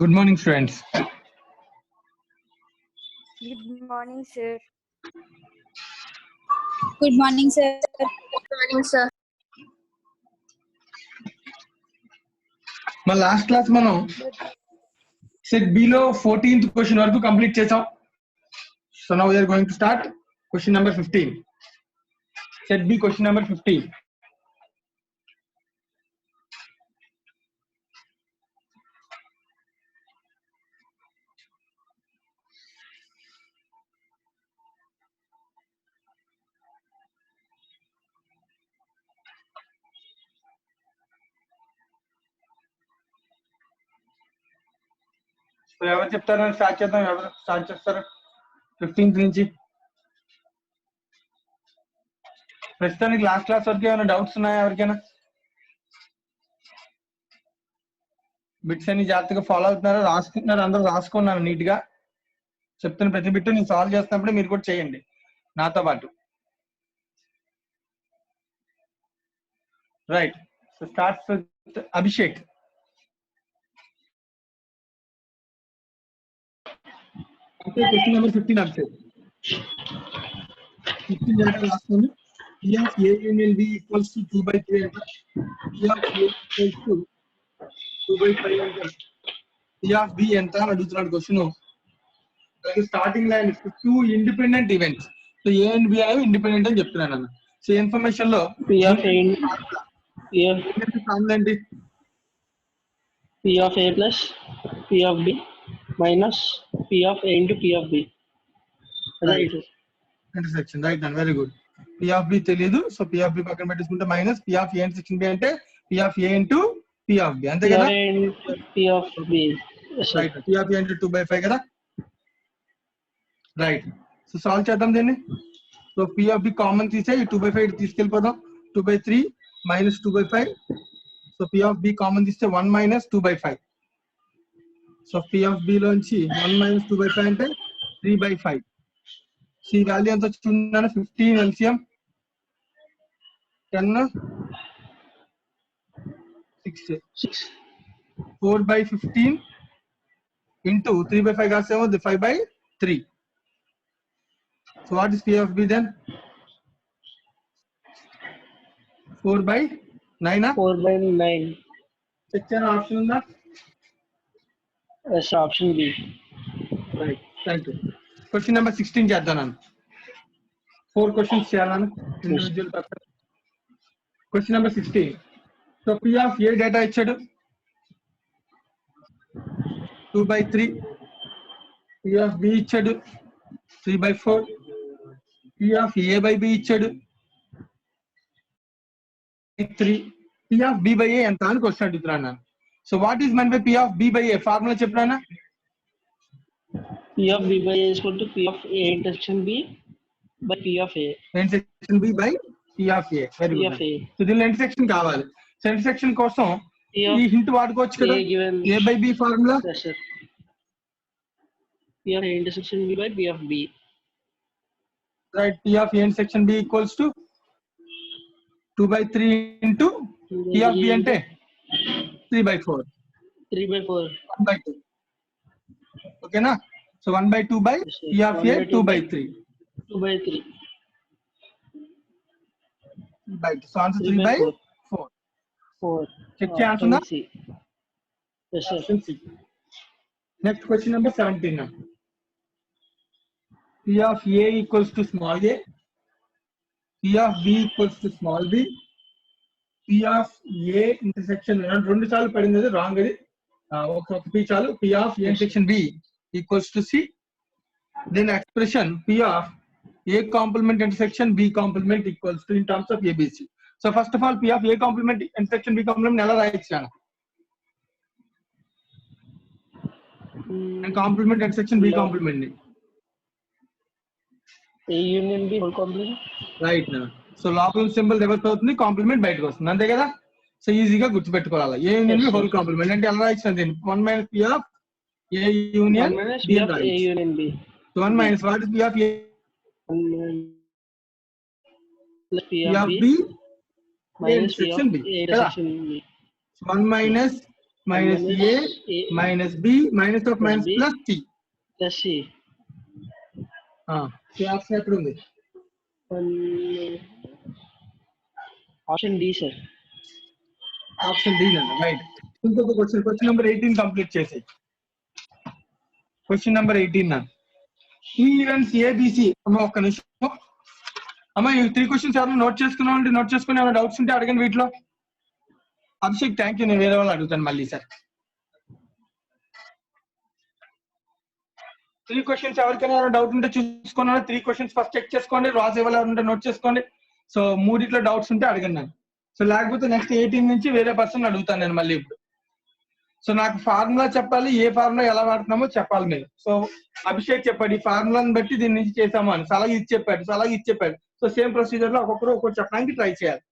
Good morning, friends. Good morning, sir. Good morning, sir. Good morning, sir. My last class మనం set B లో 14th question వరకు complete చేసాం. So now we are going to start question number 15. Set B question number 15. So ఎవరు చెప్తారని start చేద్దాం. ఎవరు start చేస్తారు 15th నుంచి? ప్రస్తుతానికి లాస్ట్ క్లాస్ వరకు ఏమైనా డౌట్స్ ఉన్నాయా ఎవరికైనా? బిట్స్ అన్ని జాగ్రత్తగా ఫాలో అవుతున్నారా? రాసుకుంటున్నారు? అందరూ రాసుకున్నారు నీట్ గా? చెప్తున్న ప్రతి బిట్టు నేను సాల్వ్ చేస్తున్నప్పుడు మీరు కూడా చేయండి నాతో పాటు. Right. So starts with Abhishek. Question number 15 Abhishek. 15 data రాస్తాను. P of A union B equals to 2/3 అంట. P of A equals to 2/5 అంట. P of B ఎంత అని అడుగుతున్నాడు క్వశ్చన్. అలాగే starting line two independent events. So A and B అనేవి independent అని చెప్తున్నాను అన్న. సో ఇన్ఫర్మేషన్ లో P of A ఫార్ములా ఏంటి? P of A plus P of B minus P of A into P of B. Right. Intersection. Right and very good. P of B తెలియదు. So P of B పక్కన పెట్టేసుకుంటే minus P of A intersection B అంటే P of A into P of B అంతే P కదా? of A into P of B. Yes, sir. Right. P of A అంటే 2/5 కదా? Right. So solve చేద్దాం దీన్ని. So P of B common తీసే 2/5 తీసుకెళ్ళిపోదాం. 2/3 minus 2/5. So P of B common తీస్తే 1 minus 2/5. So P of B లోంచి 1 minus 2/5 అంటే 3/5. So ఈ value ఎంత వచ్చిందన్న 15 LCM 10 6 6. 4/15 into 3/5 కాసేమో 5/3. So what is P of B then? 4/9. 4/9. Check చేయని ఆప్షన్ ఉందా? Yes, option B. Right. Thank you. Question number 16 చేద్దాం నన్ను. 4 క్వశ్చన్స్ చేయాలను individual paper. Question number 16. So P of A data ఇచ్చాడు 2/3. P of B ఇచ్చాడు 3/4. P of A by B ఇచ్చాడు 3. P of B by A ఎంత అని question అడుగుతున్నాను నేను. So what is meant by P of B by A? Formula చెప్పినానా? P of B by A is equal to P of A intersection B by P of A. Intersection B by P of A. Very P good. of A. So దీనిలో intersection కావాలి. So intersection కోసం P of ఈ hint వాడుకోవచ్చు కదా? A given. A by B formula. Yes, sir. P of A intersection B by P of B. Right. P of A intersection B equals to 2/3 into P of B అంటే 3/4. 3/4. 1/2. ఓకేనా? So 1/2 by Yes, sir. P of A 2/3. 2/3. 3/2. So answer 3/4. 4. Check చేయాల్సిందా? C. Yes, sir. Option C. Next question number 17 now. P of A equals to small a. P of B equals to small b. P of A intersection రెండు సార్లు పడింది, అది wrong. అది ఒక P చాలు. P of A intersection B equals to C. Then expression P of A complement intersection B complement equals to in terms of ABC. So first of all P of A complement intersection B complement ఎలా రాయొచ్చు? And complement intersection B complement ని A union B whole complement. Right. So లోపల symbol reverse అవుతుంది, complement బయటకు వస్తుంది, అంతే కదా? So ఈజీగా గుర్తుపెట్టుకోవాలి. ఏ యూనియన్ బి హోల్ కాంప్లిమెంట్ అంటే ఎలా రాయించిన దీన్ని 1 minus P of A union 1 minus B P of A union B. So 1 minus what is P of A? 1 plus P P of of B B minus P of intersection B. A intersection B. 1 minus minus a minus b minus of minus B plus c. plus c. Option ఎక్కడ ఉంది? Option D sir. Option D అండి, right. ఇంకొక question number 18 complete చేసేయి. Question number 18 ఈ events ABC. అమ్మ ఒక్క నిమిషం అమ్మ, ఈ 3 క్వశ్చన్స్ ఎవరైనా నోట్ చేసుకున్నామంటే నోట్ చేసుకుని ఏమైనా డౌట్స్ ఉంటే అడగండి వీటిలో. అభిషేక్ థ్యాంక్ యూ, నేను వేరే వాళ్ళు అడుగుతాను మళ్ళీ సార్. 3 క్వశ్చన్స్ ఎవరికైనా డౌట్ ఉంటే చూసుకున్నాను. 3 క్వశ్చన్స్ ఫస్ట్ చెక్ చేసుకోండి, రాజ్ ఎవరు ఉంటే నోట్ చేసుకోండి. సో మూడిట్లో డౌట్స్ ఉంటే అడగండి నన్ను. సో లేకపోతే నెక్స్ట్ 18 నుంచి వేరే పర్సన్ అడుగుతాను నేను మళ్ళీ ఇప్పుడు. సో నాకు ఫార్ములా చెప్పాలి, ఏ ఫార్ములా ఎలా వాడుతున్నామో చెప్పాలి మీరు. సో అభిషేక్ చెప్పాడు ఈ ఫార్ములాని బట్టి దీని నుంచి చేసాము అని, అలాగే ఇది చెప్పాడు, సో అలాగే ఇది చెప్పాడు. సో సేమ్ ప్రొసీజర్ లో ఒక్కొక్కరు ఒక్కొక్కటి చెప్పడానికి ట్రై చేయాలి.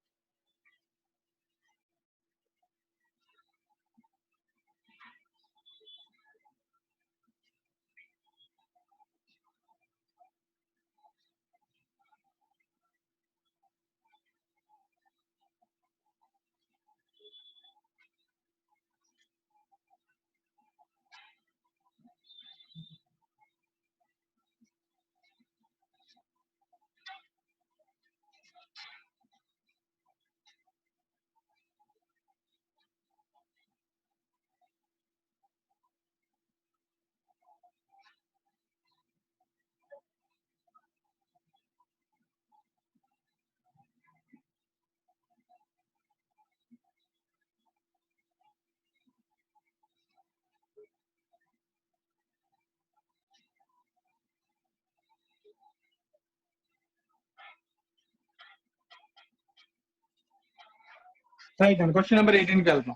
రైట్ అండి, క్వశ్చన్ నెంబర్ 18 కి వెళ్తాం.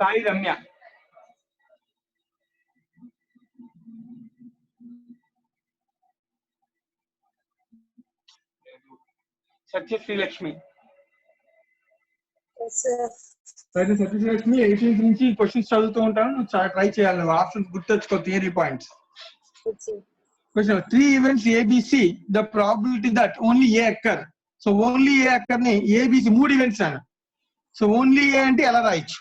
సాయి రమ్య, సత్యశ్రీలక్ష్మి. సత్యశ్రీలక్ష్మి 18 నుంచి క్వశ్చన్స్ చదువుతూ ఉంటాను, నువ్వు ట్రై చేయాలి. నువ్వు ఆప్షన్స్ గుర్తొచ్చుకో, theory points. Question 3 events ABC, the probability that only A occur. So only A occur ని ABC 3 ఈవెంట్స్ అన్న. సో ఓన్లీ ఏ అంటే ఎలా రాయొచ్చు?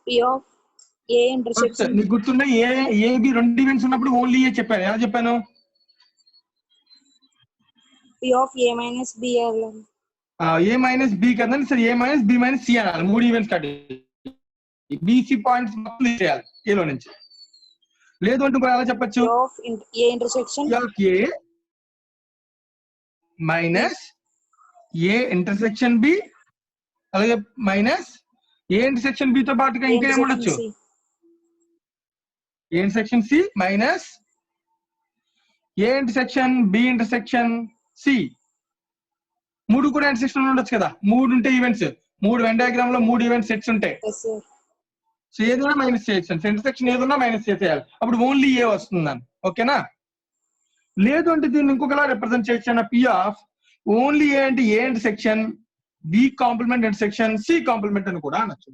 P of A intersection. నీకు గుర్తున్నా ఏబి 2 ఈవెంట్స్ ఉన్నప్పుడు ఓన్లీ ఏ చెప్పాను, ఎలా చెప్పాను? P of A minus B. A minus B కదండి, సరే A minus B minus C అనాలి. 3 ఈవెంట్స్ కట్టి బీసీ పాయింట్స్ మొత్తం చేయాలి ఏలో నుంచి. లేదు అంటే ఎలా చెప్పచ్చు? A intersection A minus A intersection B, అలాగే మైనస్ ఏ ఇంటర్సెక్షన్ బి తో పాటుగా ఇంకా ఏముండొచ్చు? A intersection C minus A intersection B intersection C. 3 కూడా ఇంటర్సెక్షన్ ఉండొచ్చు కదా, 3 ఉంటే ఈవెంట్స్, 3 వెన్ డయాగ్రామ్ లో 3 ఈవెంట్ సెట్స్ ఉంటాయి. సో ఏదైనా మైనస్ చేయొచ్చు, ఇంటర్సెక్షన్ ఏదైనా మైనస్ చేసేయాలి, అప్పుడు ఓన్లీ ఏ వస్తుందని. ఓకేనా? లేదు అంటే దీన్ని ఇంకొకలా రిప్రజెంట్ చేయొచ్చు అన్న. పి ఆఫ్ ఓన్లీ ఏ అంటే A intersection B complement intersection C complement అని కూడా అనొచ్చు.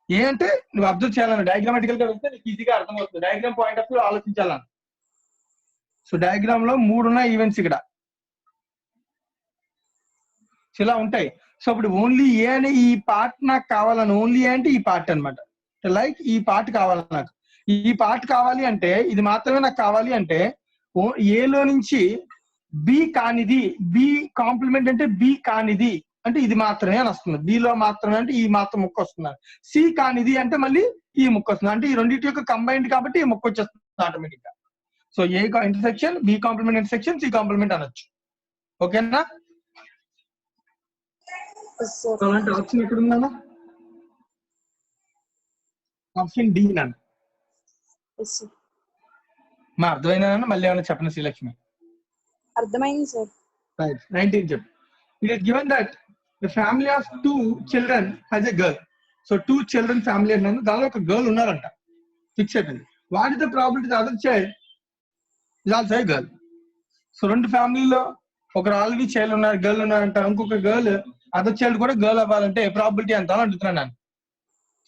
ఏ అంటే నువ్వు అబ్జర్వ్ చేయాలని, డయాగ్రామాటికల్ గా వెళ్తే నీకు ఈజీగా అర్థమవుతుంది. డయాగ్రామ్ పాయింట్ ఆఫ్ వ్యూ ఆలోచించాలని. సో డయాగ్రామ్ లో 3 ఉన్నాయి ఈవెంట్స్ ఇక్కడ, ఇలా ఉంటాయి. సో అప్పుడు ఓన్లీ ఏ అనే ఈ పార్ట్ నాకు కావాలని, ఓన్లీ ఏ అంటే ఈ పార్ట్ అనమాట. లైక్ ఈ పార్ట్ కావాలి నాకు, ఈ పార్ట్ కావాలి అంటే ఇది మాత్రమే నాకు కావాలి అంటే ఏలో నుంచి బి కానిది, బి కాంప్లిమెంట్ అంటే బి కానిది అంటే ఇది మాత్రమే అని వస్తుంది. బిలో మాత్రమే అంటే ఈ మాత్రం ముక్క వస్తుంది. సి కానిది అంటే మళ్ళీ ఈ ముక్క వస్తుంది, అంటే ఈ రెండింటి యొక్క కంబైన్డ్ కాబట్టి ఈ ముక్క వచ్చేస్తుంది ఆటోమేటిక్ గా. So A intersection B complement intersection C complement అనొచ్చు. ఓకేనా? అలాంటి ఆప్షన్ ఎక్కడ ఉందా? ఆప్షన్ డి నన్ను. మా అర్థమైనా మళ్ళీ ఏమైనా చెప్పండి శ్రీలక్ష్మి. అర్థమైంది సార్. రైట్, 19 చెప్పు. It is given that the family of 2 children has a girl. So 2 children family అన్నాను, దానిలో ఒక గర్ల్ ఉన్నారంట, ఫిక్స్ అయిపోయింది. What is the probability other child is also a girl. So 2 ఫ్యామిలీలో ఒకరు ఆల్రెడీ చైల్డ్ ఉన్నారు, girl ఉన్నారంట, ఇంకొక గర్ల్ అదర్ చైల్డ్ కూడా గర్ల్ అవ్వాలంటే ప్రాబిలిటీ ఎంత అని అడుగుతున్నాను నేను.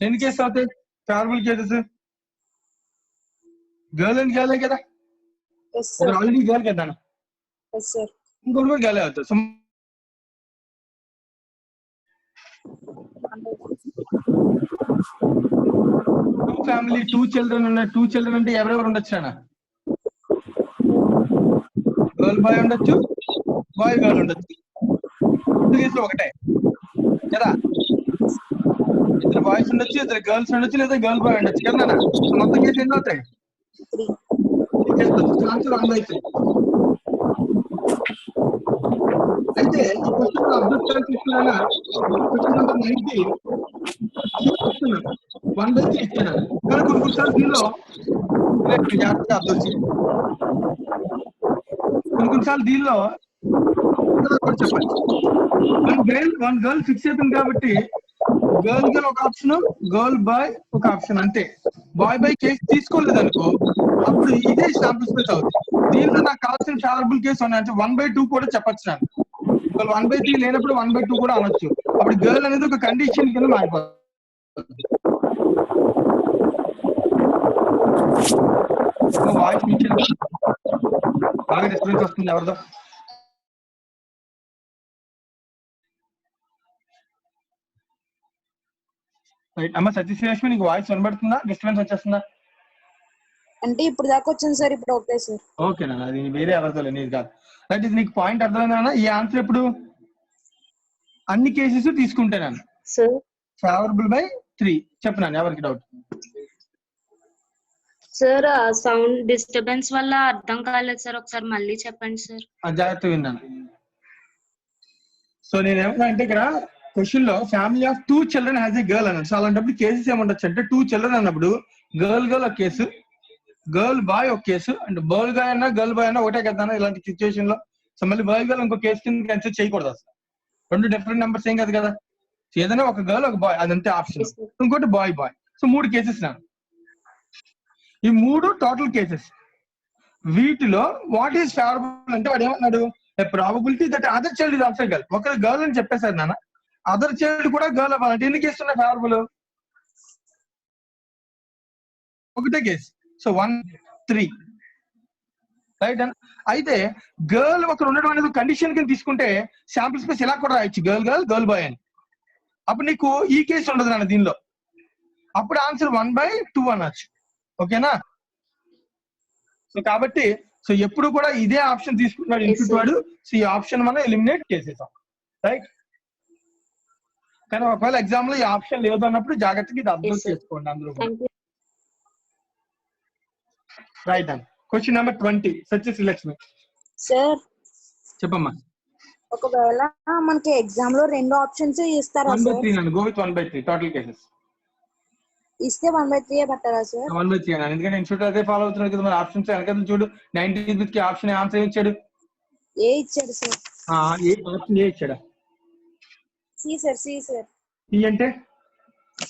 ఎన్ని కేసెస్ అవుతాయి ప్రాబిలిటీ కేసెస్? గర్ల్ అండ్ గర్లే కదా, ఎస్ ఒక సార్. ఆల్రెడీ గర్ల్ కదా, ఎస్ సార్. ఇంకోటి కూడా గర్లే అవుతుంది. So two family, two children ఉన్న, టూ చిల్డ్రన్ అంటే ఎవరెవరు ఉండొచ్చు అన్న? గర్ల్ బాయ్ ఉండొచ్చు, బాయ్ గర్ల్ ఉండొచ్చు. రెండు కేసులు ఒకటే కదా, ఇద్దరు బాయ్స్ ఉండొచ్చు, ఇద్దరు గర్ల్స్ ఉండొచ్చు, లేదా గర్ల్ బాయ్ ఉండొచ్చు కదా నాన్న. సో మొత్తం కేసు ఎన్ని అవుతాయి? 3. ఆన్సర్ 1/3. అయితే ఈ క్వశ్చన్ అబ్జర్వ్ చేయాలి తీసుకున్నా, క్వశ్చన్ నెంబర్ 90 1/3 ఇచ్చాను. కానీ కొన్ని కొన్నిసార్లు దీనిలో జాగ్రత్తగా అబ్జర్వ్ చేయాలి. కొన్నిసార్లు దీనిలో కూడా చెప్పాలి. వన్ గర్ల్ ఫిక్స్ అయిపోయింది కాబట్టి గర్ల్ ఒక ఆప్షన్, గర్ల్ బాయ్ ఒక ఆప్షన్ అంతే. బాయ్ బాయ్ కేసు తీసుకోలేదు అనుకో, అప్పుడు ఇదే శాంపుల్ స్పేస్ అవుతుంది. దీంట్లో నాకు కావాల్సిన ఫేవరబుల్ కేసు ఉన్నాయంటే 1/2 కూడా చెప్పచ్చు. నాకు 1/3 లేనప్పుడు 1/2 కూడా అనొచ్చు. అప్పుడు గర్ల్ అనేది ఒక కండిషన్ కింద మారిపోతుంది. వాయిస్ బాగా డిస్టర్బెన్స్ వస్తుంది ఎవరిదో. అమ్మ సతీశ్రేష్మి, నీకు వాయిస్ వినబడుతుందా? డిస్టర్బెన్స్ వచ్చేస్తుందా? అంటే ఇప్పుడు దాకా వచ్చింది సార్, ఇప్పుడు ఓకే సార్. ఓకేనా, అది వేరే ఎవరితో నీది కాదు. రైట్, ఇది నీకు పాయింట్ అర్థమైందా? ఈ ఆన్సర్ ఎప్పుడు అన్ని కేసెస్ తీసుకుంటాను సార్. ఫేవరబుల్ బై 3 చెప్పినాను. ఎవరికి డౌట్? సార్ సౌండ్ డిస్టర్బెన్స్ వల్ల అర్థం కాలేదు సార్, ఒకసారి మళ్ళీ చెప్పండి సార్. జాగ్రత్తగా విన్నాను. సో నేను ఏమన్నా అంటే ఇక్కడ క్వశ్చన్ లో family of 2 children has a girl అన్నాడు. సో అలాంటప్పుడు కేసెస్ ఏముండొచ్చు అంటే 2 చిల్డ్రన్ అన్నప్పుడు గర్ల్ ఒక కేసు, గర్ల్ బాయ్ ఒక కేసు, అండ్ బాయ్ బాయ్ అన్నా గర్ల్ బాయ్ అన్నా ఒకటే కదా ఇలాంటి సిచ్యువేషన్ లో. సో మళ్ళీ బాయ్ గర్ల్ ఇంకో కేసు కింద కన్సిడర్ చేయకూడదు అసలు. రెండు డిఫరెంట్ నెంబర్స్ ఏం కాదు కదా. ఏదైనా ఒక గర్ల్ ఒక బాయ్, అదంతే ఆప్షన్. ఇంకోటి బాయ్ బాయ్. సో 3 కేసెస్ నాకు. ఈ 3 టోటల్ కేసెస్. వీటిలో వాట్ ఈస్ ఫేవరబుల్ అంటే వాడు ఏమన్నాడు, probability that other child is also girl. ఒకరు గర్ల్ అని చెప్పేశారు నాన్న, అదర్ చైల్డ్ కూడా గర్ల్ అవ్వాలంటే ఎన్ని కేసులు ఉన్నాయి ఫేవరబుల్? ఒకటే కేసు. So 1, 3 right. అయితే గర్ల్ ఒకరు ఉండడం అనేది కండిషన్ కింద తీసుకుంటే శాంపుల్ స్పేస్ ఇలా కూడా రాయొచ్చు, గర్ల్ గర్ల్ గర్ల్ బాయ్ అని. అప్పుడు నీకు ఈ కేసు ఉండదు నాన్న దీనిలో. అప్పుడు ఆన్సర్ 1/2 అనొచ్చు. ఓకేనా? సో కాబట్టి సో ఎప్పుడు కూడా ఇదే ఆప్షన్ తీసుకున్నాడు ఇన్పుట్ వాడు. సో ఈ ఆప్షన్ మనం ఎలిమినేట్ చేసేసాం. రైట్. కానీ ఒకవేళ ఎగ్జామ్ లో ఈ ఆప్షన్ లేదు అన్నప్పుడు జాగ్రత్తగా ఇది అబ్జర్వ్ చేసుకోండి అందరూ. రైట్ అండి. Question number 20 సత్యశ్రీలక్ష్మి. సార్ చెప్పమ్మా. ఒకవేళ మనకి ఎగ్జామ్ లో 2 ఆప్షన్స్ ఇస్తారా సార్? 1/3 అండి. Go with 1/3 total cases. ఇస్తే 1/3 పెట్టారా సార్? 1/3 అండి. ఎందుకంటే ఇన్స్టిట్యూట్ అదే ఫాలో అవుతున్నారు కదా మరి. ఆప్షన్స్ వెనకాల చూడు, 19th కి ఆప్షన్ ఆన్సర్ ఇచ్చాడు. ఏ ఇచ్చాడు సార్? ఆప్షన్ ఏ ఇచ్చాడా? C sir. C sir. C అంటే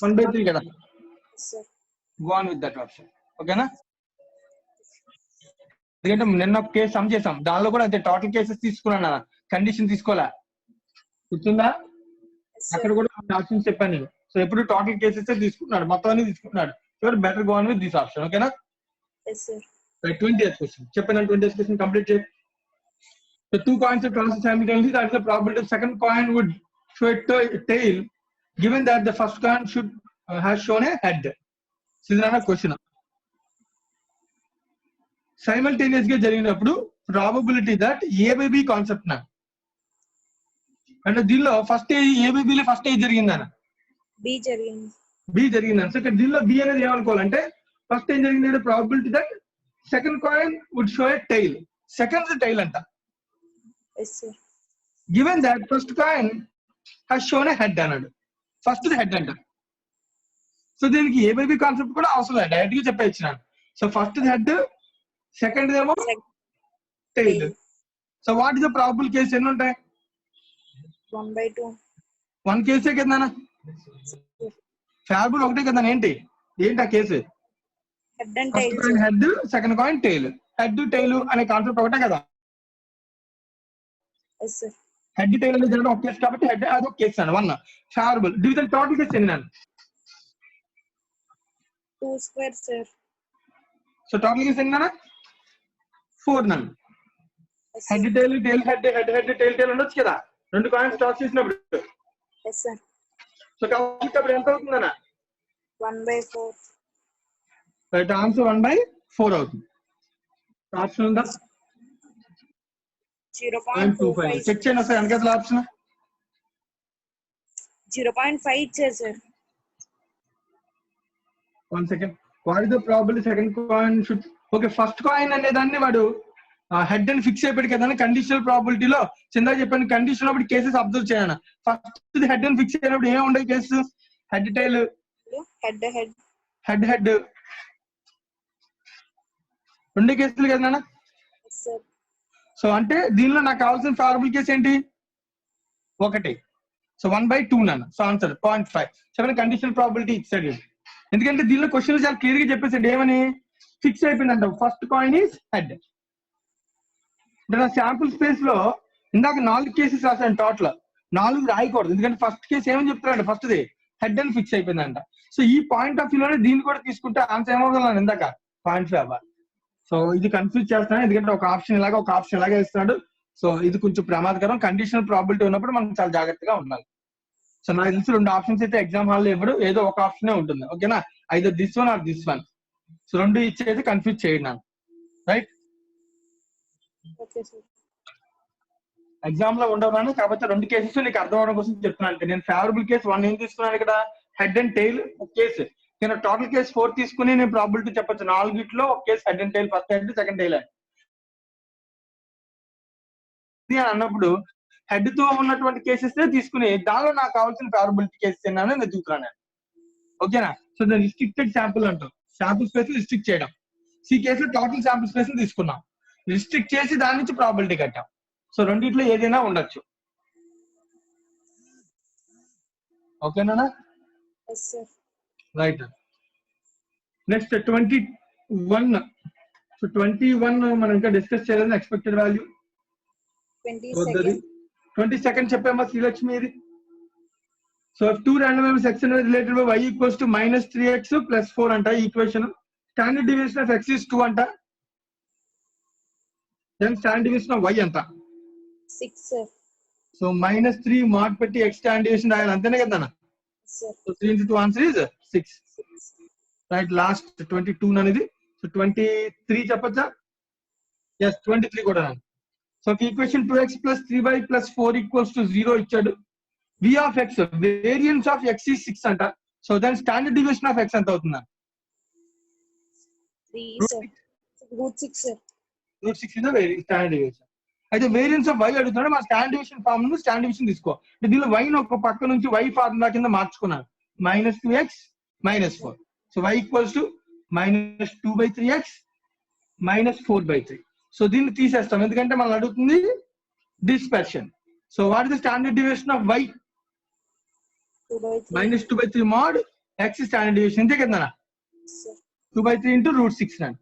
1/3 కదా. Sir go on with that option. ఓకేనా? ఎందుకంటే నిన్న ఒక కేసు సమ్ చేసాం, దానిలో కూడా అంతే టోటల్ కేసెస్ తీసుకున్నాను, కండిషన్ తీసుకోలే. గుర్తుందా? అక్కడ కూడా ఆప్షన్స్ చెప్పాను నేను. సో ఎప్పుడు టోటల్ కేసెస్ తీసుకున్నాడు, మొత్తం అన్ని తీసుకున్నాడు. Your better go on with this option. ఓకేనా? 20th క్వశ్చన్ చెప్పాను. 20th క్వశ్చన్ కంప్లీట్ చేయండి. So 2 coins are tossed simultaneously. That is the probability the second coin would show a tail, given that the first coin should has shown a head. So this is another question. Simultaneous గా జరిగినప్పుడు probability that ABB concept నా అంటే దీనిలో first ఏబిబిలో first ఏ జరిగిందన్న B జరిగింది. B జరిగిందన్న. So ఇక్కడ దీనిలో బి అనేది ఏమనుకోవాలంటే ఫస్ట్ ఏం జరిగిందంటే probability that second coin would show a tail. Second tail అంట. Yes sir. Given that first coin has shown a head అన్నాడు. ఫస్ట్ హెడ్ అంట. సో దీనికి ఏబిబి కాన్సెప్ట్ కూడా అవసరం లేదు, డైరెక్ట్ గా చెప్పేచ్చినాను. సో ఫస్ట్ హెడ్, సెకండ్ ఏమో tail. So what is the probable case? ఎన్ని ఉంటాయి? 1/2. 1 కేసే కదా నాన్న. ఫేవరబుల్ ఒకటే కదా. ఏంటి ఆ case? Head and tail. Head, second coin tail. Head tail అనే కాన్సెప్ట్ ఒకటే కదా. Yes sir. హెడ్ టైల్ అనేది జరగడం ఒక కేసు కాబట్టి హెడ్ అది ఒక కేసు అన్న 1 ఫేవరబుల్. డివిజన్ టోటల్ కేసు ఎన్ని నాన్న? 2² సార్. సో టోటల్ కేసు ఎన్ని 4 నన్ను. Yes, head sir. Tail tail head head head tail tail ఉండొచ్చు కదా, 2 కాయిన్స్ టాస్ చేసినప్పుడు. Yes, sir. సో కాబట్టి అప్పుడు ఎంత అవుతుందన్న? 1/4. రైట్ ఆన్సర్ 1/4 అవుతుంది. ఆప్షన్ ఉందా? 0.25. చెక్ చేయండి సార్ వెనకాల ఆప్షన్. 0.5 ఇచ్చారు sir. 1 second. What is the probability second coin should okay first coin అనే దాన్ని వాడు హెడ్ అని ఫిక్స్ అయిపోయాడు కదా కండిషనల్ ప్రాబిలిటీలో. చిందా చెప్పాను కండిషన్ అప్పుడు కేసెస్ అబ్జర్వ్ చేయాలి. ఫస్ట్ హెడ్ అని ఫిక్స్ అయినప్పుడు ఏమి ఉండవు case, head tail head head head head 2 కేసులు కదా నాన్న. సార్. సో అంటే దీనిలో నాకు కావాల్సిన ఫేవరబుల్ కేసు ఏంటి? 1. సో 1/2 నాన్న. So answer 0.5. చెప్పండి కండిషనల్ ప్రాబిలిటీ ఇచ్చాడు. ఎందుకంటే దీనిలో క్వశ్చన్ చాలా క్లియర్ గా చెప్పేసాడు ఏమని ఫిక్స్ అయిపోయిందంట ఫస్ట్ కాయిన్ ఈస్ హెడ్. అంటే నా శాంపుల్ స్పేస్ లో ఇందాక 4 కేసెస్ రాశాను, టోటల్ 4 రాయకూడదు. ఎందుకంటే ఫస్ట్ కేసు ఏమని చెప్తున్నాడు, ఫస్ట్ ది హెడ్ అని ఫిక్స్ అయిపోయిందంట. సో ఈ పాయింట్ ఆఫ్ వ్యూలోనే దీన్ని కూడా తీసుకుంటే ఆన్సర్ ఏమవుతున్నాను ఇందాక 0.5 అవ్వాలి. సో ఇది కన్ఫ్యూజ్ చేస్తున్నాను ఎందుకంటే ఒక ఆప్షన్ ఇలాగా ఒక ఆప్షన్ ఇలాగే ఇస్తున్నాడు. సో ఇది కొంచెం ప్రమాదకరం. కండిషనల్ ప్రాబిలిటీ ఉన్నప్పుడు మనం చాలా జాగ్రత్తగా ఉండాలి. సో నాకు తెలిసి 2 ఆప్షన్స్ అయితే ఎగ్జామ్ హాల్ లో ఇవ్వడు, ఏదో ఒక ఆప్షనే ఉంటుంది. ఓకేనా, either this one or this one. So 2 ఇచ్చేది కన్ఫ్యూజ్ చేయండి నాకు. Right, okay sir. ఎగ్జామ్ లో ఉండవు కాబట్టి 2 కేసెస్ నీకు అర్థం అవడం కోసం చెప్తున్నాను. నేను ఫేవరబుల్ కేసు 1 ఏం తీసుకున్నాను ఇక్కడ, హెడ్ అండ్ టైల్ ఒక కేసు. నేను టోటల్ కేసు 4 తీసుకుని నేను ప్రాబిలిటీ చెప్పొచ్చు. 4 ఒక కేసు head and tail, first head second tail అని అన్నప్పుడు హెడ్ తో ఉన్నటువంటి కేసెస్ తీసుకుని దానిలో నాకు కావాల్సిన ఫేవరబిలిటీ కేసెస్ ఏమని నేను చూస్తున్నాను. ఓకేనా, సో దాని రిస్ట్రిక్టెడ్ శాంపుల్ అంటాం. శాంపుల్ స్పేస్ రిస్ట్రిక్ట్ చేయడం. ఈ కేసులో టోటల్ శాంపుల్ స్పేస్ తీసుకున్నాం, రిస్ట్రిక్ట్ చేసి దాని నుంచి ప్రాబిలిటీ కట్టాం. సో రెండిట్లో ఏదైనా ఉండొచ్చు. ఓకేనా, రైట్. నెక్స్ట్ 21. సో 21 మనం ఇంకా డిస్కస్ చేయలేదు. ఎక్స్పెక్టెడ్ వాల్యూ 22nd చెప్పామా శ్రీలక్ష్మి ఇది. So if two random numbers x and y related by y equals to -3x plus 4 అంట equation. Standard division of x is 2 అంట. Then standard division of y అంట 6. So -3 mod పెట్టి x standard division రాయాలి, అంతేనే కదా. So 3 into 2 answer is 6. Right, last 22 అనేది. So 23 చెప్పచ్చా? yes 23 కూడా. So equation 2x plus 3y plus 4 equals to 0 ఇచ్చాడు. v of x variance of x is 6 అంట. సో దాని స్టాండర్డ్ డివిజన్ ఆఫ్ x ఎంత అవుతుందా? √6 is the స్టాండర్డ్ డివిజన్. అయితే variance of y అడుగుతున్నాడు. మా స్టాండర్డ్ డివిజన్ ఫార్మ్ ను స్టాండర్డ్ డివిజన్ తీసుకో. దీనిలో y ను ఒక పక్క నుంచి y ఫార్ములా కింద మార్చుకున్నాను, -2x -4. So y equals to -2/3x -4/3. So దీన్ని తీసేస్తాం ఎందుకంటే మనం అడుగుతుంది dispersion. So what is the standard division of y? -2/3 mod x standard division, అంతే కదా. 2/3 into √6.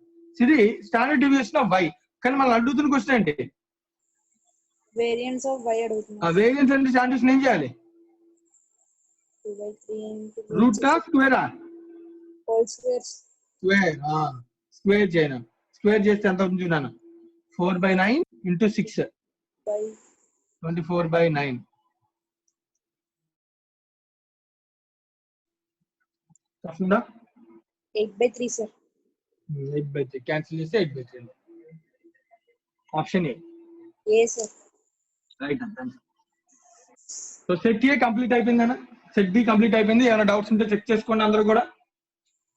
ఇది స్టాండర్డ్ డివిజన్ ఆఫ్ y. కానీ మనం అడుగుతున్న క్వశ్చన్ ఏంటి? వేరియన్స్ ఆఫ్ y అడుగుతున్నా. ఆ వేరియన్స్ అంటే స్టాండర్డ్ డివిజన్ ఏం చేయాలి? 2/3 into రూట్ ఆఫ్ స్క్వేరా? Whole square. స్క్వేర్ చేయను. స్క్వేర్ చేస్తే ఎంత అవుతుంది చూడాను, 4/9 into 6 బై 24/9. వస్తుందా? 8/3 సార్. 8/3 క్యాన్సిల్ చేస్తే 8/3. Option A sir. Right. So set A complete అయిపోయిందన్న, సెట్ బి కంప్లీట్ అయిపోయింది. ఏమైనా డౌట్స్ ఉంటే చెక్ చేసుకోండి అందరూ కూడా.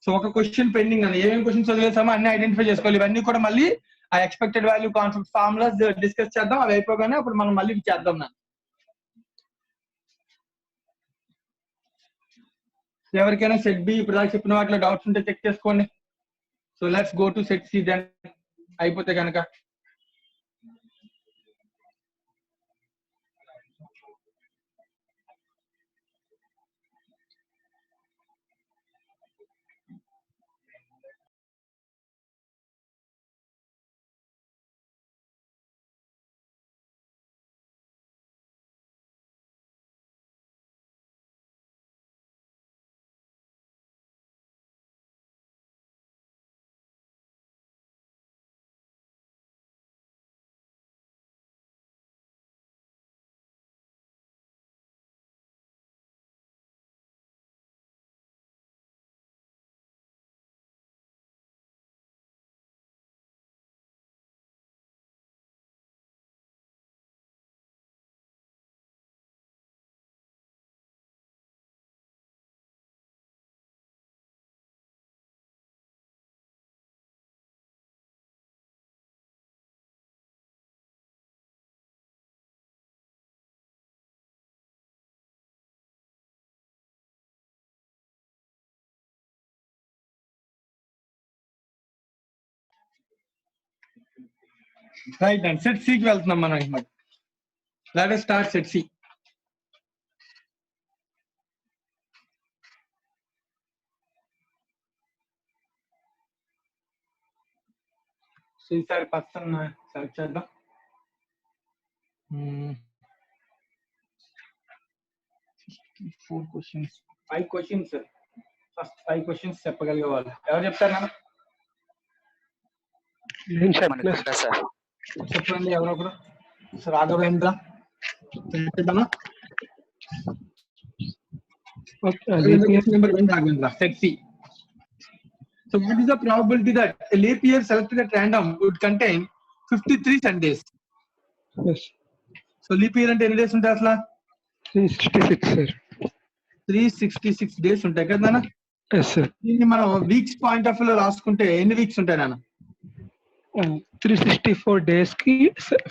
సో ఒక క్వశ్చన్ పెండింగ్ అన్న, ఏమేమి క్వశ్చన్స్ చదివేసామో అన్ని ఐడెంటిఫై చేసుకోవాలి. ఇవన్నీ కూడా మళ్ళీ ఆ expected value concept formulas discuss చేద్దాం. అవి అయిపోగానే అప్పుడు మనం మళ్ళీ చేద్దాం. ఎవరికైనా సెట్ బి ఇప్పుడు దాకా చెప్పిన వాటిలో డౌట్స్ ఉంటే చెక్ చేసుకోండి. So let's go to set C then అయిపోతే కనుక. రైట్ అండ్ సెట్ సికి వెళ్తున్నాం మనం ఇప్పుడు. Let us start set C. So ఈసారి పర్సన్ సెలెక్ట్ చేద్దాం. 4 క్వశ్చన్స్, 5 క్వశ్చన్స్. ఫస్ట్ 5 క్వశ్చన్స్ చెప్పగలిగే వాళ్ళు ఎవరు చెప్తారు నాన్న? నేను చెప్పలేదు సార్. చెప్పండి ఎవరో ఒకరు. Raghavendra చెప్పేద్దామా? Number 1 Raghvendra, set C. So what is the probability that a leap year selected at random would contain 53 Sundays? Yes. So leap year అంటే ఎన్ని డేస్ ఉంటాయి అసలు? 366 సార్. 366 డేస్ ఉంటాయి కదా నాన్న? Yes sir. దీన్ని మనం వీక్స్ పాయింట్ ఆఫ్ లో రాసుకుంటే ఎన్ని వీక్స్ ఉంటాయి నాన్న? 364 డేస్ కి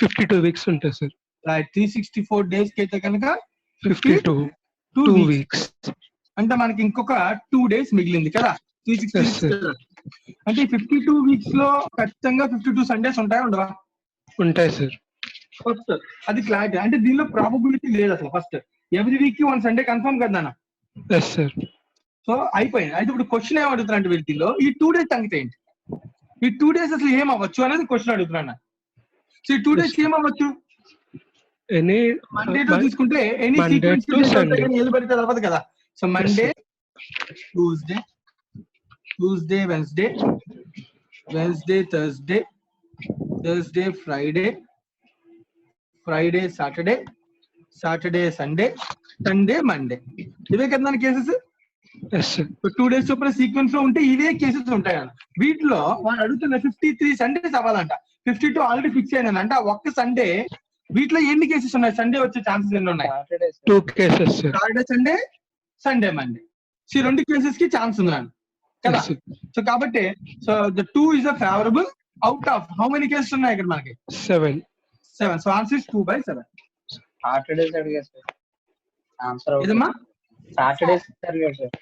52 వీక్స్ ఉంటాయి సార్. రైట్. 364 డేస్ కి అయితే కనుక 52 2 వీక్స్ అంటే మనకి ఇంకొక 2 డేస్ మిగిలింది కదా. 366 అంటే 52 వీక్స్ లో ఖచ్చితంగా 52 సండేస్ ఉంటాయా ఉండవా? ఉంటాయి సార్. ఫస్ట్ అది క్లారిటీ. అంటే దీనిలో ప్రాబబిలిటీ లేదు అసలు. ఫస్ట్ ఎవ్రీ వీక్ కి 1 సండే కన్ఫర్మ్ కదా నాన్న? Yes sir. సో అయిపోయింది. అయితే ఇప్పుడు క్వశ్చన్ ఏం అడుగుతున్నా అంటే వీటిలో ఈ 2 డేస్ సంగతి ఏంటి? ఈ 2 డేస్ అసలు ఏం అవ్వచ్చు అనేది క్వశ్చన్ అడుగుతున్నా. సో ఈ 2 డేస్ ఏం అవ్వచ్చు? ఎనీ మండే టు తీసుకుంటే ఎనీ సీక్వెన్స్ ఏది పడితే అవ్వదు కదా. So Monday, Tuesday, Wednesday, Thursday, Friday Saturday, Sunday, Monday. ఇవే కదా కేసెస్. 2 డేస్ చొప్పున సీక్వెన్స్ లో ఉంటే ఇవే కేసెస్ ఉంటాయి. వీటిలో వాళ్ళు అడుగుతున్న 53 సండేస్ అవ్వాలంట. 52 ఆల్రెడీ ఫిక్స్ అయిందండి. అంటే ఒక్క సండే వీటిలో ఎన్ని కేసెస్ ఉన్నాయి? సండే వచ్చే ఛాన్సెస్ ఎన్ని ఉన్నాయి? 2 cases. Saturday Sunday, Sunday Monday. So 2 cases కి ఛాన్స్ ఉందండి కదా. సో కాబట్టి so the 2 is a favourable out of how many cases ఉన్నాయి ఇక్కడ మనకి? 7. So answer is 2/7. సాటర్డేస్ అడిగారు సార్. ఆన్సర్ ఏదమ్మా? సాటర్డేస్ అడిగారు సార్.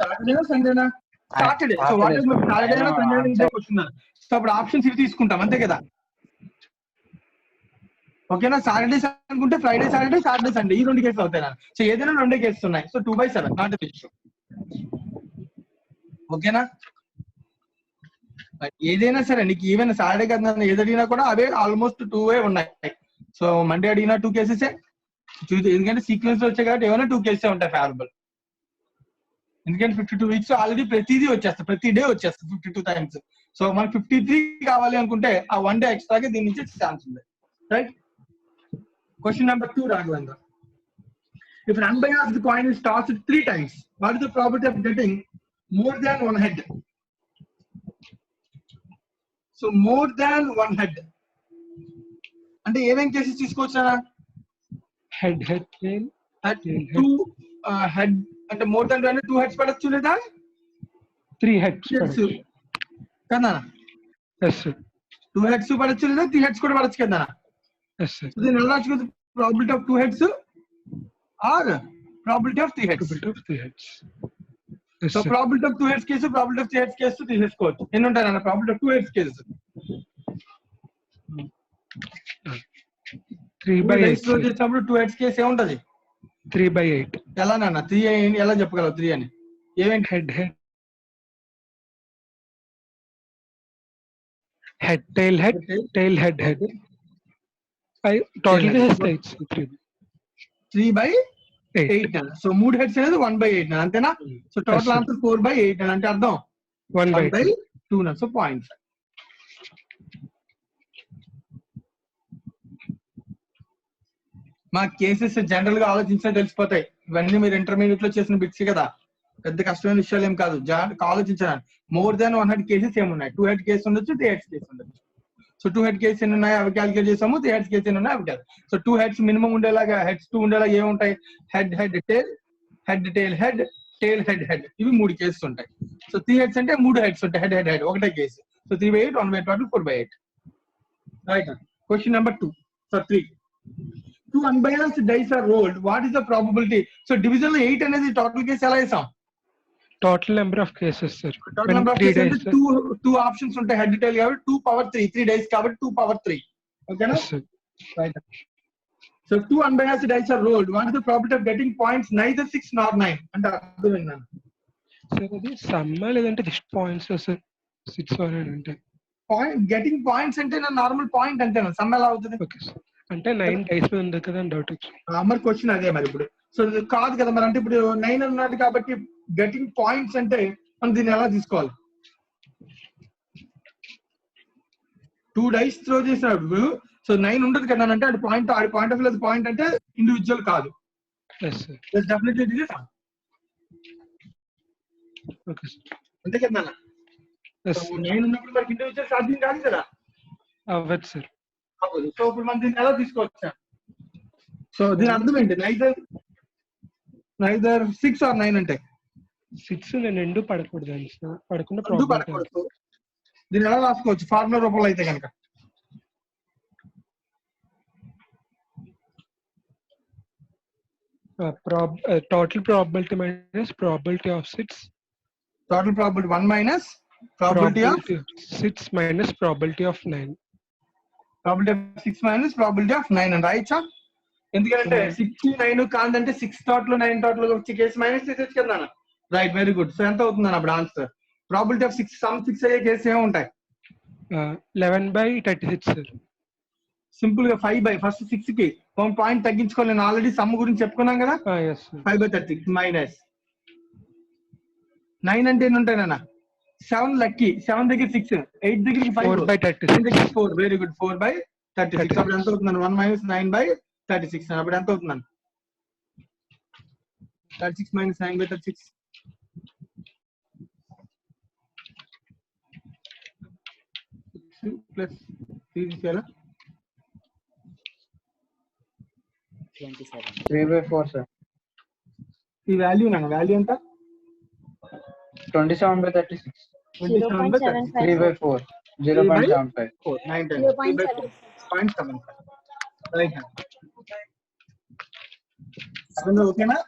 సాటర్డేనా సండేనా? సాటర్డే. సో వాట్ ఇస్ సాటర్డేనా సండేనా వస్తున్నారు. సో అప్పుడు ఆప్షన్స్ ఇవి తీసుకుంటాం అంతే కదా. ఓకేనా? సాటర్డేస్ అనుకుంటే ఫ్రైడే సాటర్డే, సాటర్డే సండే ఈ 2 కేసులు అవుతాయి. సో ఏదైనా 2 కేసెస్ ఉన్నాయి. So 2/7 not a issue. ఓకేనా? ఏదైనా సరే నీకు ఈవెన్ సాటర్డే కదా ఏది అడిగినా కూడా అవే ఆల్మోస్ట్ 2 ఉన్నాయి. సో మండే అడిగినా 2 కేసెస్. ఎందుకంటే సీక్వెన్స్ వచ్చాయి కాబట్టి ఏమైనా 2 కేసెస్ ఉంటాయి ఫేవరబుల్. ఎందుకంటే 52 వీక్స్ ఆల్రెడీ ప్రతిదీ వచ్చేస్తుంది, ప్రతి డే వచ్చేస్తుంది 52 టైమ్స్. సో మనకి 53 కావాలి అనుకుంటే ఆ 1 డే ఎక్స్ట్రాగా దీని నుంచి ఛాన్స్ ఉంది. Right. Question number 2, Raghavendra. If an unbiased coin is tossed 3 times, what is the probability of getting more than 1 head? So more than 1 head. అంటే ఏమేం కేసెస్ తీసుకోవచ్చారా? హెడ్, టైల్, 2 హెడ్ అంటే మోర్ దాన్ 2 హెడ్స్ పడచ్చు లేదా 3 heads కదా? Yes sir. 2 heads పడచ్చు లేదా 3 heads కూడా పడచ్చు కదా? Yes sir. దీని ఎలా రాసుకోవచ్చు? Probability of 2 heads or probability of 3 heads. So probability of 2 heads case, probability of 3 heads case తీసేసుకోవచ్చు. ఎన్ని ఉంటాయి అన్న ప్రాబిలిటీ ఆఫ్ 2 హెడ్స్ కేసు? 3/8 చేసినప్పుడు 2 హెడ్స్ కేసు ఏముంటది? 3/8. ఎలా నాన్న 3 ఎలా చెప్పగలవు? 3 అని ఏమేంటి? Head, tail, head. టోటల్ గా 3/8. సో 3 హెడ్స్ అనేది 1/8 అంతేనా? సో టోటల్ ఆన్సర్ 4/8 అంటే అర్థం 1/2. సో 0.5. మా కేసెస్ జనరల్ గా ఆలోచించినా తెలిసిపోతాయి. ఇవన్నీ మీరు ఇంటర్మీడియట్ లో చేసిన బిట్స్ కదా, పెద్ద కష్టమైన విషయాలు ఏం కాదు. ఆలోచించాను. మోర్ దాన్ 1 హెడ్ కేసెస్ ఏమున్నాయి? 2 హెడ్ కేసు ఉండొచ్చు, 3 హెడ్స్ కేసు ఉండొచ్చు. సో 2 హెడ్ కేసు ఎన్ని ఉన్నాయి అవి క్యాలిక్యులేట్ చేసాము. 3 హెడ్స్ కేసు ఎన్ని ఉన్నాయి అవి క్యాలిక్యులేట్. సో 2 హెడ్స్ మినిమం ఉండేలాగా, హెడ్స్ 2 ఉండేలాగా ఏముంటాయి? Head, tail, tail, head. ఇవి 3 కేసెస్ ఉంటాయి. సో 3 హెడ్స్ అంటే 3 హెడ్స్ ఉంటాయి. హెడ్ ఒకటే case. So 3/8, 1/8, 4/8. Right. Question number 2 for 3. 2 unbiased dice are rolled. What is the probability? So division లో 8 అనేది టోటల్ కేసు ఎలా వేసాం? Total number of cases sir. Total number of cases అంటే 2 options ఉంటాయి. Head tile కాబట్టి 2 power 3 dice కాబట్టి 2 power 3. ఓకేనా? Yes, sir. Right. So 2 unbiased dice are rolled. What is the probability of getting points neither 6 nor 9? అంటే అర్థం ఏంటన్నా? Sir అది సమ్మా లేదంటే జస్ట్ పాయింట్స్ సార్ 6 or 9 అంటే పాయింట్ గెటింగ్ పాయింట్స్ అంటే నా నార్మల్ పాయింట్ అంతేనా? సమ్ ఎలా అవుతుంది? Okay sir. అంటే 9 డైస్ మీద ఉంది కదా అని డౌట్ వచ్చింది. మరి క్వశ్చన్ అదే మరి ఇప్పుడు. సో కాదు కదా మరి, అంటే ఇప్పుడు 9 అన్నది కాబట్టి గెటింగ్ పాయింట్స్ అంటే మనం దీన్ని ఎలా తీసుకోవాలి? 2 డైస్ త్రో చేసినప్పుడు సో 9 ఉండదు కదా అంటే అది పాయింట్ ఆఫ్ వ్యూ పాయింట్ అంటే ఇండివిజువల్ కాదు. Yes sir. Definitely it is okay sir. అంతే కదా? ఎస్ 9 ఉన్నప్పుడు మనకి ఇండివిజువల్ సాధ్యం కాదు కదా. అవ్వదు సార్. అవ్వదు. సో ఇప్పుడు మనం దీన్ని ఎలా తీసుకోవచ్చు? సో దీని అర్థం ఏంటి? నైదర్ 6 or 9 అంటే 6 నేను ఎండు పడకూడదు అని సార్. పడకుండా రెండు పడకూడదు. దీన్ని ఎలా రాసుకోవచ్చు ఫార్ములా రూపంలో అయితే కనుక? Total probability minus probability of 6. Total probability 1 minus probability of 6 minus probability of 9. Probability of 6 minus probability of 9 అని రాయచ్చా? ఎందుకంటే 6 9 కాదంటే 6 టోటల్ 9 టోటల్ వచ్చి కేసు మైనస్ చేసేది కదా. Right, very good. సో ఎంత అవుతుంది అప్పుడు ఆన్సర్? ప్రాబిలిటీ ఆఫ్ 6 సమ్ 6 అయ్యే కేసు ఏమి ఉంటాయి? 11/36 సార్. సింపుల్ గా 5 ఫస్ట్ 6 కి 1 పాయింట్ తగ్గించుకోవాలి. నేను ఆల్రెడీ సమ్ గురించి చెప్పుకున్నాం కదా. Yes sir. 5/36 మైనస్ 9 అంటే ఎన్ని ఉంటాయి నాన్న? 7 లక్కీ. 7 దగ్గర 6, 8 దగ్గరికి 5, 4/36. 4. Very good. 4/36. అప్పుడు ఎంత అవుతుంది? 1 మైనస్ 9/36. అప్పుడు ఎంత అవుతుంది? 36 మైనస్ 9/36 ప్లస్ 3 3/4 సార్. ఈ వాల్యూ నాన్న వాల్యూ ఎంత? 27/36. 3/4 0.75. 9/10 రైట్. ఓకేనా?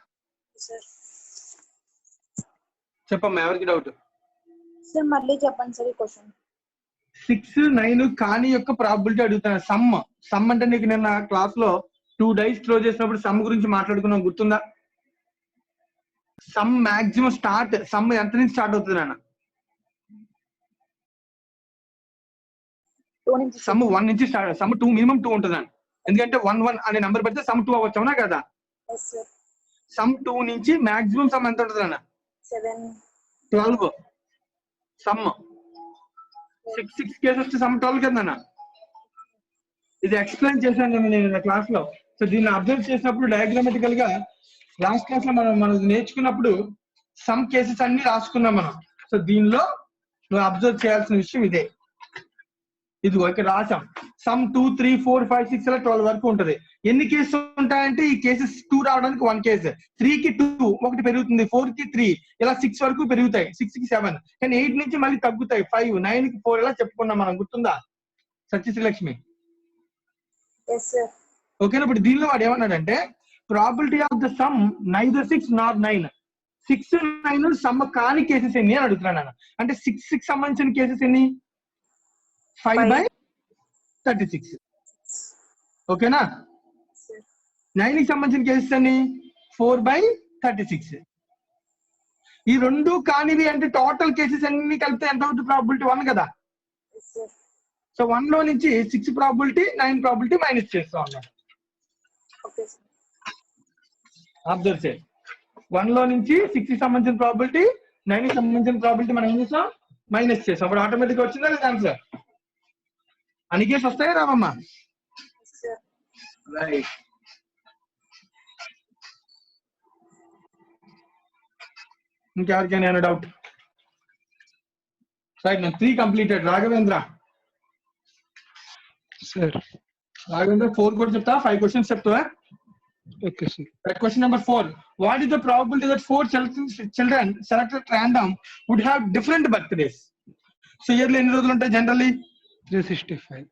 చెప్పమ్మా, ఎవరికి డౌట్? సార్ మళ్ళీ చెప్పండి సార్ ఈ క్వశ్చన్. 6 9 కాని యొక్క ప్రాబిలిటీ అడుగుతాను. సమ్ అంటే నీకు నిన్న క్లాస్ లో 2 డైస్ త్రో చేసినప్పుడు సమ్ గురించి మాట్లాడుకున్నాం, గుర్తుందా? సమ్ మాక్సిమం స్టార్ట్ సమ్ ఎంత నుంచి స్టార్ట్ అవుతుంది నాన్న? సమ్ 1 నుంచి స్టార్ట్. సమ్ 2 మినిమం 2 ఉంటుంది అన్న. ఎందుకంటే 1 అనే నెంబర్ పెడితే సమ్ 2 అవ్వచ్చు, అవునా కదా? సమ్ 2 నుంచి మాక్సిమం సమ్ ఎంత ఉంటుంది అన్న? 12. సమ్ 6 కేసు వస్తే సమ్ 12 కదా అన్న. ఇది ఎక్స్ప్లెయిన్ చేశాను నేను క్లాస్ లో. సో దీన్ని అబ్జర్వ్ చేసినప్పుడు డయాగ్రామటికల్ గా లాస్ట్ క్లాస్ లో మనం నేర్చుకున్నప్పుడు సమ్ కేసెస్ అన్ని రాసుకున్నాం మనం. సో దీనిలో నువ్వు అబ్జర్వ్ చేయాల్సిన విషయం ఇదే. ఇది ఇక్కడ రాసాం. సమ్ 2 3 4 5 6 అలా 12 వరకు ఉంటది. ఎన్ని కేసెస్ ఉంటాయంటే ఈ కేసెస్ 2 రావడానికి 1 కేసు, 3 కి 2 ఒకటి పెరుగుతుంది, 4 కి 3 ఇలా 6 వరకు పెరుగుతాయి, 6 కి 7, కానీ 8 నుంచి మళ్ళీ తగ్గుతాయి, 5 9 కి 4 ఇలా చెప్పుకున్నాం మనం, గుర్తుందా సత్యశ్రీలక్ష్మి? ఓకేనా? ఇప్పుడు దీనిలో వాడు ఏమన్నాడంటే probability of the sum neither 6 nor 9. 6 9 some కాని కేసెస్ ఎన్ని అని అడుగుతున్నాను. అంటే 6 కి సంబంధించిన కేసెస్ ఎన్ని? 5/36. ఓకేనా? 9 కి సంబంధించిన కేసెస్ అన్ని 4/36. ఈ రెండు కానివి అంటే టోటల్ కేసెస్ అన్ని కలిపితే ఎంత అవుతుంది? ప్రాబిలిటీ 1 కదా. సో 1 లో నుంచి 6 ప్రాబిలిటీ 9 ప్రాబిలిటీ మైనస్ చేస్తా ఉన్నాం. అబ్జర్వ్ చేయండి. 1 లో నుంచి 6 కి సంబంధించిన ప్రాబిలిటీ 9 కి సంబంధించిన ప్రాబిలిటీ మనం ఏం చేసాం? మైనస్ చేసాం. అప్పుడు ఆటోమేటిక్ గా వచ్చిందా లేదా ఆన్సర్? అన్ని కేసు వస్తాయా రావమ్మా? రైట్. ఇంకెవరికైనా ఏమైనా డౌట్? రైట్, నేను 3 కంప్లీటెడ్. రాఘవేంద్ర సార్. రాఘవేంద్ర 4 కూడా చెప్తా, 5 క్వశ్చన్స్ చెప్తావా? Okay sir. Question number 4. What is the probability that 4 children selected at random would have different birthdays? So yearly ఎన్ని రోజులు ఉంటాయి జనరల్లీ? 365.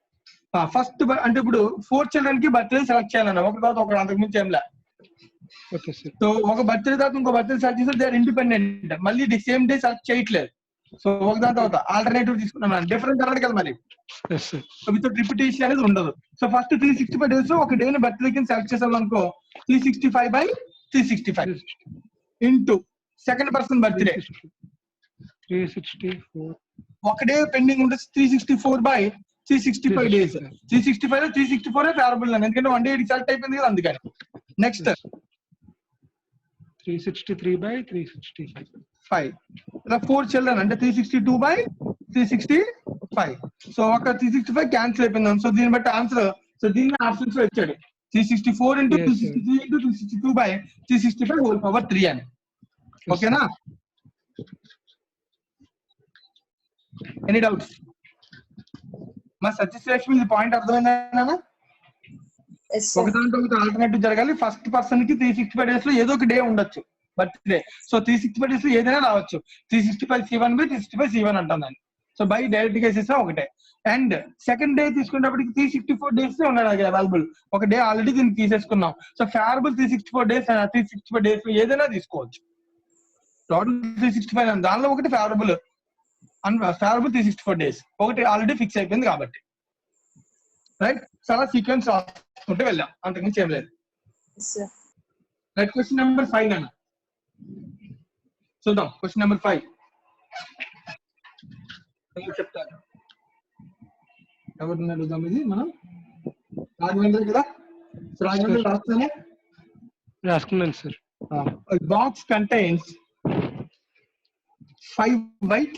ఫస్ట్ అంటే ఇప్పుడు 4 చిల్డ్రన్ కి బర్త్డే సెలెక్ట్ చేయాలన్న, ఒక తర్వాత ఒకటి, అంతకు మించి ఏంలా. Okay sir. సో ఒక బర్త్డే తర్వాత ఇంకో బర్త్డే సెలెక్ట్ చేస్తే దే ఆర్ ఇండిపెండెంట్, మళ్ళీ ది సేమ్ డే సెలెక్ట్ చేయట్లేదు. సో ఒక దాని తర్వాత ఆల్టర్నేటివ్ తీసుకున్నాం, డిఫరెంట్ అన్నాడు కదా మరి. Yes sir. So with repetition అనేది ఉండదు. సో ఫస్ట్ 365 డేస్ ఒక డే ని బర్త్డే కింద సెలెక్ట్ చేసాం అనుకో, 365/365 ఇంటూ సెకండ్ పర్సన్ బర్త్డే 364 ఒక డే పెండింగ్ ఉంటుంది, 364/365 డేస్. 365 లో 364 ఫేవరబుల్ అని, ఎందుకంటే 1 డే సెలెక్ట్ అయిపోయింది కదా అందుకని. నెక్స్ట్ 363/365 ఇలా 4 చిల్డ్రన్ అంటే 362/365. సో ఒక 365 క్యాన్సిల్ అయిపోయింది. సో దీన్ని బట్టి ఆన్సర్, సో దీన్ని ఆప్షన్స్ లో ఇచ్చాడు 364 × 263 × 262/365 అని. ఓకేనా? Any doubts? మా సత్యశ్రేష్మి ఇది పాయింట్ అర్థమైందా? ఒక దాంట్లో ఒక ఆల్టర్నేటివ్ జరగాలి. ఫస్ట్ పర్సన్ కి 365 డేస్ లో ఏదో ఒక డే ఉండొచ్చు బర్త్డే. సో 365 డేస్ లో ఏదైనా రావచ్చు. 365C1/365C1 అంటాం దాన్ని. సో బై డైరెక్ట్ గా వేసేసా ఒకటే. అండ్ సెకండ్ డే తీసుకునేటప్పటికి 364 డేస్ ఉన్నాడు అవైలబుల్. ఒక డే ఆల్రెడీ దీన్ని తీసేసుకున్నాం. సో ఫేవరబుల్ 364 డేస్, 365 డేస్ లో ఏదైనా తీసుకోవచ్చు. టోటల్ 365 దానిలో ఒకటి ఫేవరబుల్, ఫేవరబుల్ 364 డేస్ ఒకటి ఆల్రెడీ ఫిక్స్ అయిపోయింది కాబట్టి. రైట్? చాలా సీక్వెన్స్ రాసుకుంటూ వెళ్ళాం, అంతకుమించి ఏం లేదు. రైట్, క్వశ్చన్ నెంబర్ 5 అన్న చూద్దాం. క్వశ్చన్ నెంబర్ 5 చెప్తాను. ఎవరు అడుగుదాం? ఇది మనం రాఘవేంద్ర కదా. రాఘవేంద్ర రాస్తానే రాసుకున్నాను sir. Box contains 5 white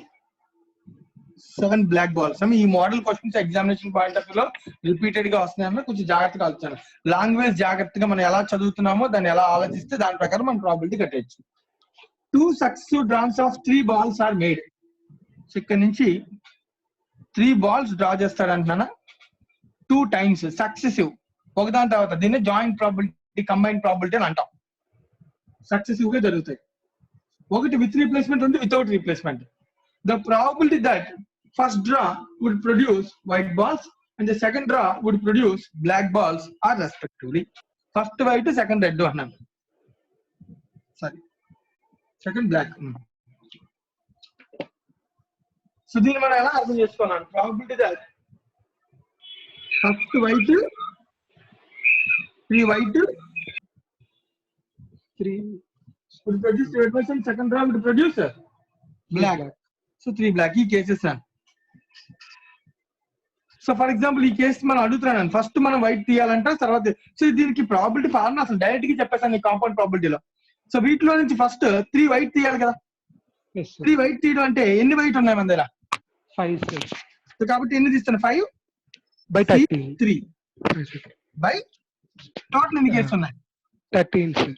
7 black balls. ఈ model questions examination point of వ్యూలో రిపీటెడ్ గా వస్తున్నాయన్న కొంచెం జాగ్రత్తగా ఆలోచించాను. లాంగ్వేజ్ జాగ్రత్తగా మనం ఎలా చదువుతున్నామో దాన్ని ఎలా ఆలోచిస్తే దాని ప్రకారం మనం ప్రాబిలిటీ కట్టేయచ్చు. 2 successive draws of 3 balls are made. So ఇక్కడ నుంచి 3 balls డ్రా చేస్తాడంటున్నా 2 times సక్సెసివ్, ఒకదాని తర్వాత. దీన్ని జాయింట్ ప్రాబిలిటీ, కంబైన్ ప్రాబిలిటీ అని అంటాం. సక్సెసివ్ గా జరుగుతాయి. ఒకటి విత్ రీప్లేస్మెంట్, రెండు without replacement. The probability that first draw would produce white balls and the second draw would produce black balls are respectively. First white, second red అన్నాను. Sorry, second black. So దీన్ని మనం ఎలా అర్థం చేసుకున్నాను? Probability that first white 3 white 3 would produce red balls and second draw would produce black. So 3 black ఈ cases. So for example ఈ case మనం అడుగుతున్నాను, ఫస్ట్ మనం వైట్ తీయాలంట, తర్వాత. సో దీనికి ప్రాబిలిటీ ఫార్ములా అసలు డైరెక్ట్ గా చెప్పేసాను కాంపౌండ్ ప్రాబిలిటీలో. సో వీటిలో నుంచి ఫస్ట్ 3 వైట్ తీయాలి కదా. 3 వైట్ తీయడం అంటే ఎన్ని వైట్ ఉన్నాయి మన దగ్గర? 5 సార్. సో కాబట్టి ఎన్ని తీస్తాను? 5/3 బై టోటల్ ఎన్ని కేసులు ఉన్నాయి? 13 సార్.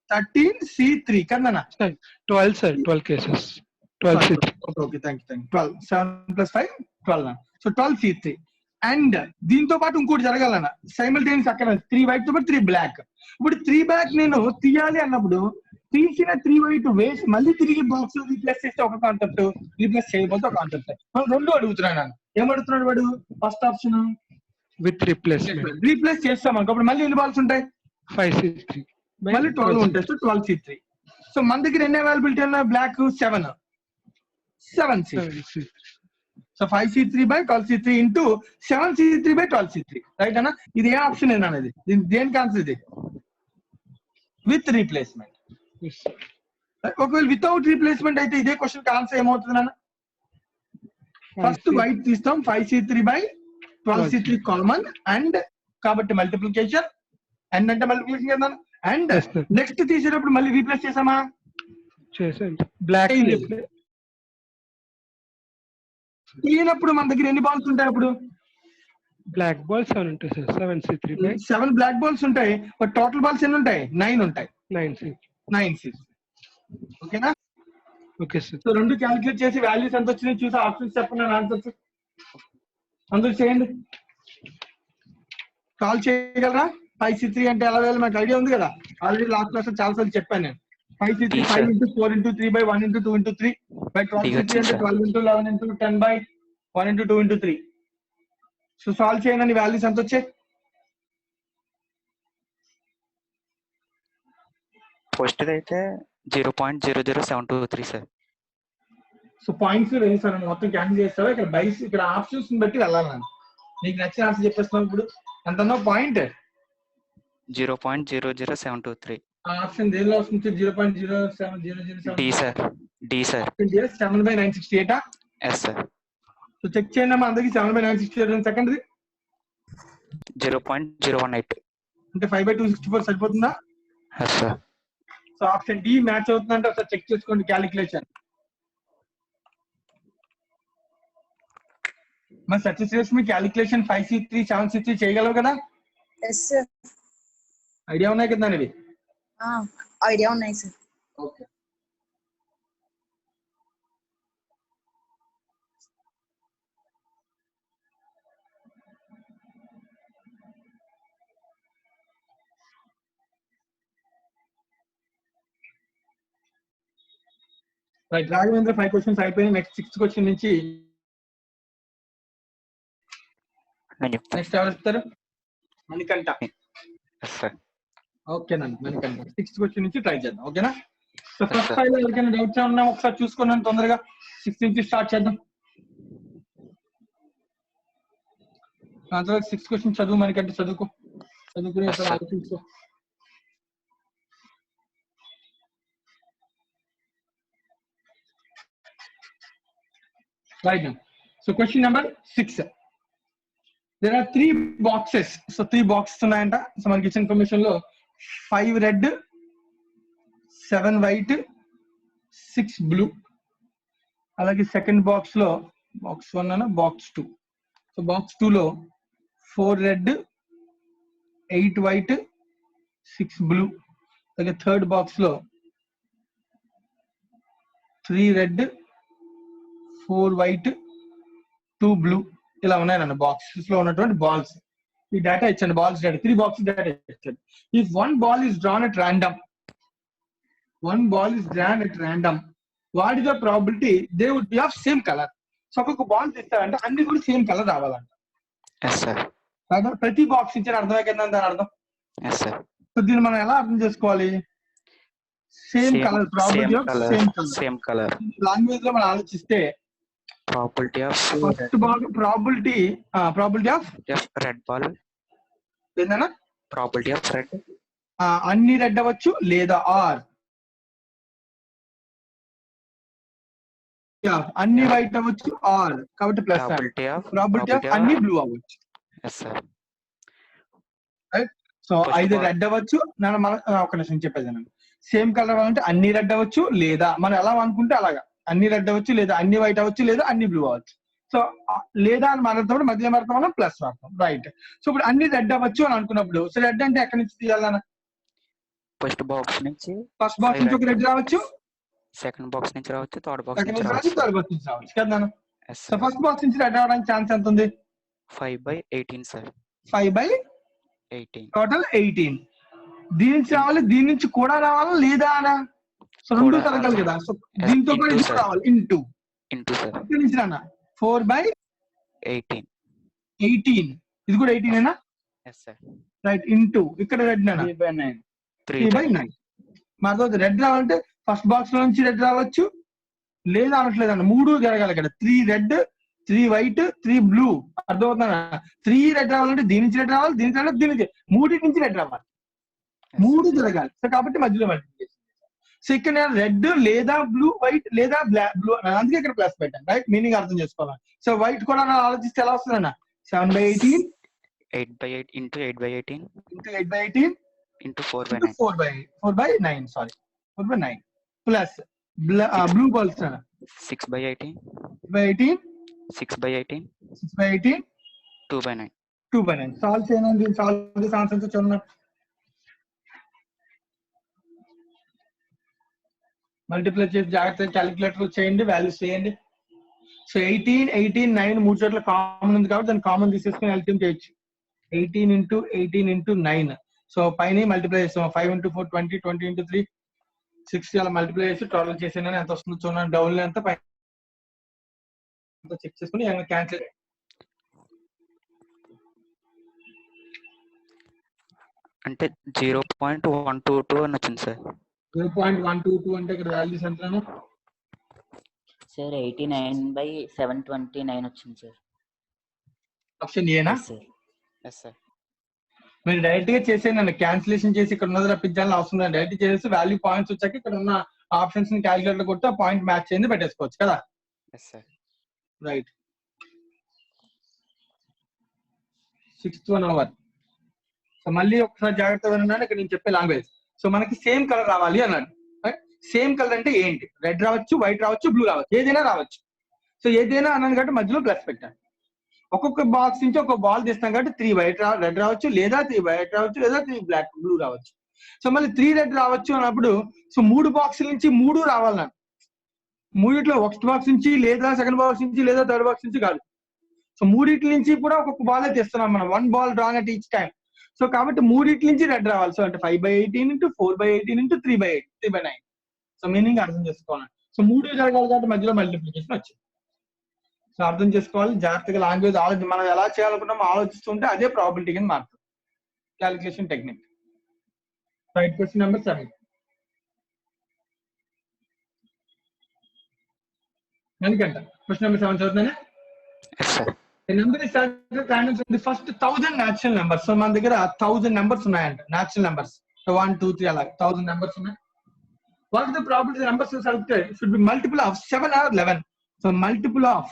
13C3 కదా. 12 sir. 12 cases. 12C3. Okay, thank you. 12 7 + 5 12. So 12C3. And దీంతో పాటు ఇంకోటి జరగాలన్న సైమల్టేనియస్ అక్కడ 3 వైట్ తో పాటు 3 బ్లాక్. ఇప్పుడు 3 బ్లాక్ నేను తీయాలి అన్నప్పుడు తీసిన 3 వైట్ వేసి మళ్ళీ తిరిగి బాక్స్ లో రీప్లేస్ చేస్తే ఒక కాన్సెప్ట్, రీప్లేస్ చేయకపోతే ఒక కాన్సెప్ట్. మనం రెండు అడుగుతున్నాను. ఏమడుగుతున్నాడు వాడు? First option with replacement. Replace చేస్తాం అనుకో, అప్పుడు మళ్ళీ ఎన్ని బాల్స్ ఉంటాయి? 5C3. మళ్ళీ 12 ఉంటాయి. So 12C3. సో మన దగ్గర ఎన్ని అవైలబిలిటీ ఉన్నాయి? Black 7C3. So 5C3/12C3 into 7C3/12C3. Right అన్న? ఇది ఏ ఆప్షన్ అనేది? దేనికి ఆన్సర్ ఇది? With replacement. ఒకవేళ వితౌట్ రీప్లేస్మెంట్ అయితే ఇదే క్వశ్చన్ ఆన్సర్ ఏమవుతుంది నాన్న? ఫస్ట్ వైట్ తీస్తాం, 5C3/12C3 కామన్, అండ్ కాబట్టి మల్టిప్లికేషన్, అండ్ అంటే మల్టిప్లికేషన్ కదా. అండ్ నెక్స్ట్ తీసేటప్పుడు మళ్ళీ రీప్లేస్ చేసామా? చేసాం. బ్లాక్ తీయనప్పుడు మన దగ్గర ఎన్ని బాల్స్ ఉంటాయి? అప్పుడు బ్లాక్ బాల్స్ 7 ఉంటాయి సార్. 7C3 7 బ్లాక్ బాల్స్ ఉంటాయి. బట్ టోటల్ బాల్స్ ఎన్ని ఉంటాయి? 9 ఉంటాయి. 9C. ఓకేనా? Okay sir. సో రెండు క్యాలిక్యులేట్ చేసి వాల్యూస్ ఎంత వచ్చినాయి చూసి ఆప్షన్స్ చెప్పండి, ఆన్సర్స్ అందరూ చేయండి. కాల్ చేయగలరా? 5C3 అంటే ఎలా వేయాలి మనకు ఐడియా ఉంది కదా. ఆల్రెడీ లాస్ట్ క్లాస్ చాలా సార్లు చెప్పాను నేను. 5C3 5 × 4 × 3/1 × 2 × 3 by 12C3 అంటే 12 × 11 × 10/1 × 2 × 3. సో సాల్వ్ చేయండి. వాల్యూస్ ఎంత వచ్చాయి? ఫస్ట్ అయితే 0.00723 సార్. సో పాయింట్స్ వేస్తాను మొత్తం క్యాన్సిల్ చేస్తావా ఇక్కడ బైస్ ఇక్కడ ఆప్షన్స్ బట్టి వెళ్ళాలి నేను నీకు నచ్చిన ఆన్సర్ చెప్పేస్తున్నావు ఇప్పుడు ఎంత పాయింట్ 0.00723 ఆప్షన్ దేనిలో వస్తుంది 0.07007 D sir 7/968 yes sir so check చేయండి అమ్మా అందరికి 7/968 సెకండ్ 0.018 అంటే 5/264 సరిపోతుందా yes sir so option D match అవుతుందంటే ఒకసారి చెక్ చేసుకోండి క్యాలిక్యులేషన్ మరి సత్యశ్రేష్మి క్యాలిక్యులేషన్ 5C3 7C3 చేయగలవు కదా ఎస్ సార్ ఐడియా ఉన్నాయి కదా ఇవి ఐడియా ఉన్నాయి sir okay right Raghavendra 5 questions అయిపోయినాయి నెక్స్ట్ 6th క్వశ్చన్ నుంచి నెక్స్ట్ ఎవరు ఇస్తారు మణికంఠ ఓకేనండి మణికంఠ 6th క్వశ్చన్ నుంచి ట్రై చేద్దాం ఓకేనా సో ఫస్ట్ ఫైవ్ లో ఎవరికైనా డౌట్స్ ఉన్నా ఒకసారి చూసుకున్నాను తొందరగా 6th నుంచి స్టార్ట్ చేద్దాం అంతవరకు 6th క్వశ్చన్ చదువు మణికంఠ చదువుకుని అసలు ఆలోచించుకో right now so question number 6 there are 3 boxes so 3 boxes ఉన్నాయంట సో మనకి ఇచ్చిన ఇన్ఫర్మేషన్ లో 5 రెడ్ 7 వైట్ 6 బ్లూ అలాగే సెకండ్ బాక్స్ లో బాక్స్ 1 అన్న బాక్స్ 2 సో బాక్స్ 2 లో 4 రెడ్ 8 వైట్ 6 బ్లూ అలాగే థర్డ్ బాక్స్ లో 3 రెడ్ 4 వైట్ 2 బ్లూ ఇలా ఉన్నాయన్న బాక్సెస్ లో ఉన్నటువంటి బాల్స్ ఈ డేటా ఇచ్చాను బాల్స్ డేటా 3 బాక్సెస్ డేటా ఇచ్చాను if one ball is drawn at random what is the probability they would be of same colour so ఒక్కొక్క బాల్ ఇస్తారంటే అన్ని కూడా సేమ్ కలర్ రావాలంట ప్రతి బాక్స్ ఇచ్చారు అర్థమైందా దాని అర్థం సో దీన్ని మనం ఎలా అర్థం చేసుకోవాలి same colour probability of same colour language లో మనం ఆలోచిస్తే probability of first ball probability of red ball ఏందన్నా probability of red అన్ని రెడ్ అవ్వచ్చు లేదా ఆర్ అన్ని వైట్ అవ్వచ్చు ఆర్ కాబట్టి ప్లస్ ప్రాబిలిటీ ఆఫ్ అన్ని బ్లూ అవ్వచ్చు yes sir రైట్ సో ఐదు రెడ్ అవ్వచ్చు నేను ఒక నిమిషం చెప్పేది సేమ్ కలర్ అంటే అన్ని రెడ్ అవ్వచ్చు లేదా మనం ఎలా అనుకుంటే అలాగా అన్ని రెడ్ అవ్వచ్చు లేదా అన్ని వైట్ అవ్వచ్చు లేదా అన్ని బ్లూ అవ్వచ్చు సో లేదా అని మాట్లాడుతున్నప్పుడు మధ్యలో మాట్లాడతాం మనం ప్లస్ వాడతాం రైట్ సో ఇప్పుడు అన్ని రెడ్ అవ్వచ్చు అని అనుకున్నప్పుడు సో రెడ్ అంటే ఎక్కడి నుంచి తీయాలన్నా ఫస్ట్ బాక్స్ నుంచి ఒక రెడ్ రావచ్చు సెకండ్ బాక్స్ నుంచి రావచ్చు థర్డ్ బాక్స్ నుంచి థర్డ్ బాక్స్ నుంచి రావచ్చు కదా సో ఫస్ట్ బాక్స్ నుంచి రెడ్ రావడానికి ఛాన్స్ ఎంత ఉంది 5/18 సార్ 5/18 టోటల్ 18 దీని నుంచి రావాలి దీని నుంచి కూడా రావాలా లేదా అనా సో రెండు తరగలు కదా సో దీంతో కూడా ఇది రావాలి ఇంటూ సార్ ఇక్కడ నుంచి రానా 4/18 ఇది కూడా 18 ఏనా yes sir రైట్ ఇంటూ ఇక్కడ రెడ్ నేనా 3/9 మాతో రెడ్ రావాలంటే ఫస్ట్ బాక్స్ లో నుంచి రెడ్ రావచ్చు లేదా అనట్లేదు అన్న 3 జరగాలి ఇక్కడ 3 రెడ్ 3 వైట్ 3 బ్లూ అర్థమవుతుందా 3 రెడ్ రావాలంటే దీని నుంచి రెడ్ రావాలి దీని నుంచి దీనికి 3 నుంచి రెడ్ రావాలి 3 జరగాలి సో కాబట్టి మధ్యలో మల్టిప్లికేషన్ సో ఇక్కడ రెడ్ లేదా బ్లూ వైట్ లేదా బ్లూ అందుకే ఇక్కడ ప్లస్ పెట్టాను రైట్ మీనింగ్ అర్థం చేసుకోవాలి సో వైట్ కూడా ఆలోచిస్తే ఎలా వస్తుందన్న 7/18 8/8 into 8/18 into 8/18 into 4/9 4/9 sorry 4/9 plus blue balls 6/18 6/18 2/9 solve చేయండి సాల్వ్ చేసి ఆన్సర్స్ చూడండి మల్టిప్లై చేసి జాగ్రత్తగా క్యాలిక్యులేటర్ చేయండి వాల్యూస్ చేయండి సో 18 9 మూడు చోట్ల కామన్ ఉంది కాబట్టి దాన్ని కామన్ తీసేసుకుని ఎల్సిఎం చేయొచ్చు 18 into 9 సో పైన మల్టిప్లై చేస్తాం 5 into 4 20 20 into 3 60 అలా మల్టిప్లై చేసి టోటల్ చేసాను ఎంత వస్తుందో చూడండి డౌన్ ఎంత పైన చెక్ చేసుకుని క్యాన్సిల్ అంటే 0.122 అని వచ్చింది సార్ 0.122 అంటే ఇక్కడ వాల్యూస్ ఎంతను సార్ 89/729 వచ్చింది సార్. ఆప్షన్ ఏనా? Sir yes sir. మీరు డైరెక్ట్ గా చేసేయండి, క్యాన్సిలేషన్ చేసి ఇక్కడ ఉన్నది రప్పించాలని అవసరం లేదు. డైరెక్ట్ చేసి వాల్యూ పాయింట్స్ వచ్చాక ఇక్కడ ఉన్న ఆప్షన్స్ ని క్యాలిక్యులేటర్ కొట్టి ఆ పాయింట్ మ్యాచ్ చేయండి పెట్టేసుకోవచ్చు కదా. Yes sir. Right. 6th 1 hour. So మళ్ళీ ఒకసారి జాగ్రత్తగా వినండి, ఇక్కడ నేను చెప్పే లాంగ్వేజ్. సో మనకి సేమ్ కలర్ రావాలి అన్నాడు. సేమ్ కలర్ అంటే ఏంటి? రెడ్ రావచ్చు, వైట్ రావచ్చు, బ్లూ రావచ్చు, ఏదైనా రావచ్చు. సో ఏదైనా అన్నాను కాబట్టి మధ్యలో ప్లస్ పెట్టాను. ఒక్కొక్క బాక్స్ నుంచి ఒక బాల్ తీస్తాం కాబట్టి 3 వైట్ రెడ్ రావచ్చు, లేదా 3 వైట్ రావచ్చు, లేదా 3 బ్లాక్ బ్లూ రావచ్చు. సో మళ్ళీ 3 రెడ్ రావచ్చు అన్నప్పుడు సో 3 బాక్సుల నుంచి 3 రావాలి నాకు. 3 ఫస్ట్ బాక్స్ నుంచి, లేదా సెకండ్ బాక్స్ నుంచి, లేదా థర్డ్ బాక్స్ నుంచి కాదు. సో 3 నుంచి కూడా ఒక్కొక్క బాల్ తీస్తున్నాం మనం, 1 ball drawn at each time. So కాబట్టి 3 నుంచి రెడ్ రావాలి. సో అంటే 5/18 into 4/18 into 3/8 3/9. సో మీనింగ్ అర్థం చేసుకోవాలి. సో 3 జరగాలి కాబట్టి మధ్యలో మల్టిప్లికేషన్ వచ్చింది. సో అర్థం చేసుకోవాలి జాగ్రత్తగా, లాంగ్వేజ్ ఆలోచన మనం ఎలా చేయాలనుకున్నామో ఆలోచిస్తుంటే అదే ప్రాబిలిటీ కింద మారుతుంది. Calculation technique. Right. Question number 7. ఎందుకంట క్వశ్చన్ నెంబర్ 7 చదువుతానే. Yes sir. Number is the first 1000 natural numbers. So మన దగ్గర 1000 నెంబర్స్ ఉన్నాయంట, న్యాచురల్ నెంబర్స్. 1 2 3 అలా 1000 నెంబర్స్ ఉన్నాయి. What is the probability the numbers selected should be multiple of 7 or 11. So multiple of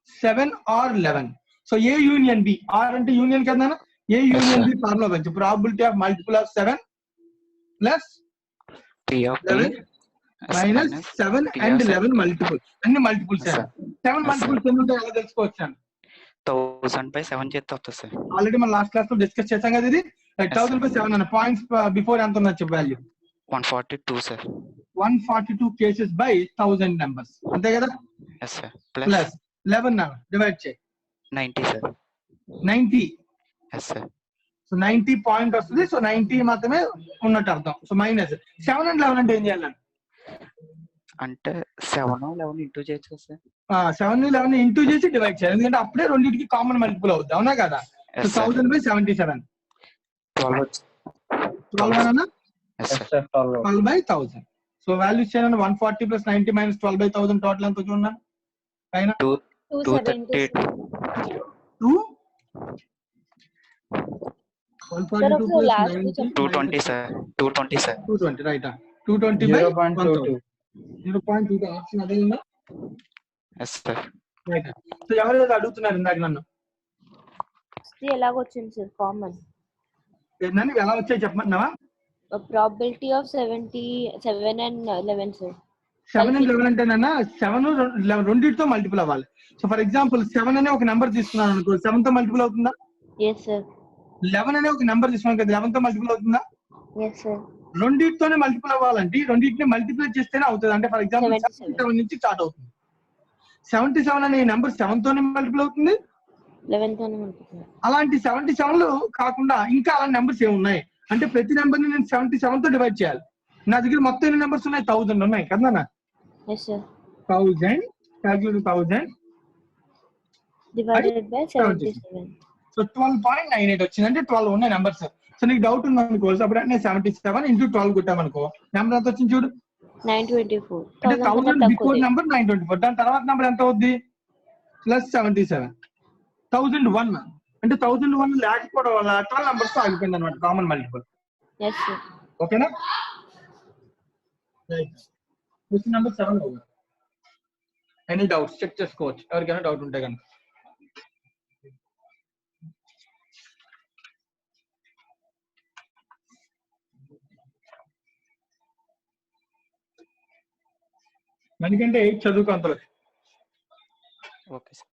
7 or 11. So A union B, or అంటే union కదా, A union B formula వచ్చి probability of multiple of 7 plus P of B minus 7 and 11 multiple. అన్ని multiples. 7 multiples ఎన్ని ఉంటాయి ఎలా తెలుసుకోవచ్చు అండి? 1000/7 చేస్తే వస్తుంది సార్. ఆల్రెడీ మనం లాస్ట్ క్లాస్ లో డిస్కస్ చేసాం కదా ఇది. 1000/7 అన్న పాయింట్స్ బిఫోర్ ఎంత ఉన్నది చెప్పు value? 142 sir. 142 cases by 1000 numbers. అంతే కదా? Yes sir. ప్లస్ 11 డివైడ్ చేయి 90 sir. 90. Yes sir. So 90 point వస్తుంది. సో 90 మాత్రమే ఉన్నట్టు అర్థం. సో మైనస్ 7 and 11 అంటే ఏం చేయాలి? అంటే 7 11 ఇంటూ చేయొచ్చు కదా సార్. 7 11 ఇంటూ చేసి డివైడ్ చేయాలి, ఎందుకంటే అప్పుడే రెండింటికి కామన్ మల్టిపుల్ అవుద్ది. అవునా కదా? సో 1000/77 12 అన్నా 12/1000. సో వాల్యూస్ చేయాలని 140 + 90 - 12/1000 టోటల్ ఎంత చూడండి పైన 230 220 సార్. 220 సార్. 220 రైట్. 220/1000 0.22 ఆప్షన్ అదే ఉందా? Yes sir. రైట్. సో ఎవరైతే అడుగుతున్నారు ఇందాక నన్ను ఎలాగొచ్చింది సార్ కామన్? ఏంటంటే ఎలా వచ్చాయి చెప్పమంటున్నావా? Probability of 77 and 11 sir. 7 and 11 అంటేనన్నా 7 11 రెండింటితో మల్టిపుల్ అవ్వాలి. సో ఫర్ ఎగ్జాంపుల్ 7 అనే ఒక నెంబర్ తీసుకున్నాను అనుకో, 7 తో మల్టిపుల్ అవుతుందా? yes sir. 11 అనే ఒక నెంబర్ తీసుకున్నాను కదా, 11 తో మల్టిపుల్ అవుతుందా? yes sir. రెండింటితోనే మల్టిపుల్ అవ్వాలంటే రెండింటిని మల్టిప్లై చేస్తేనే అవుతుంది. అంటే ఫర్ ఎగ్జాంపుల్ 77 నుంచి స్టార్ట్ అవుతుంది. 77 అనే నెంబర్ 7 తోనే మల్టిపుల్ అవుతుంది, 11 తోనే మల్టిపుల్. అలాంటి 77 కాకుండా ఇంకా అలాంటి నెంబర్స్ ఏమి ఉన్నాయి అంటే ప్రతి నెంబర్ ని నేను 77 తో డివైడ్ చేయాలి. నా దగ్గర మొత్తం ఎన్ని నెంబర్స్ ఉన్నాయి? 1000 ఉన్నాయి కదా. yes sir. 1000 calculate 1000 divided by 77. So 12.98 వచ్చింది. అంటే 12 ఉన్నాయి నెంబర్స్. సో నీకు డౌట్ ఉంది అనుకో, అప్పుడు నేను 77 × 12 కొట్టామనుకో నెంబర్ ఎంత వచ్చింది చూడు, 924. అంటే 1000 బిఫోర్ నెంబర్ 924, దాని తర్వాత నెంబర్ ఎంత అవుద్ది? +77. 1001 అంటే 1001 లేకపోవడం వల్ల 12 నెంబర్స్ ఆగిపోయింది అనమాట కామన్ మల్టిపుల్. yes sir. ఓకేనా? Right. Question number 7 over. Any doubts check చేసుకోవచ్చు ఎవరికైనా డౌట్ ఉంటే కనుక. మనకంటే 8 చదువుకో అంతలో. Okay sir.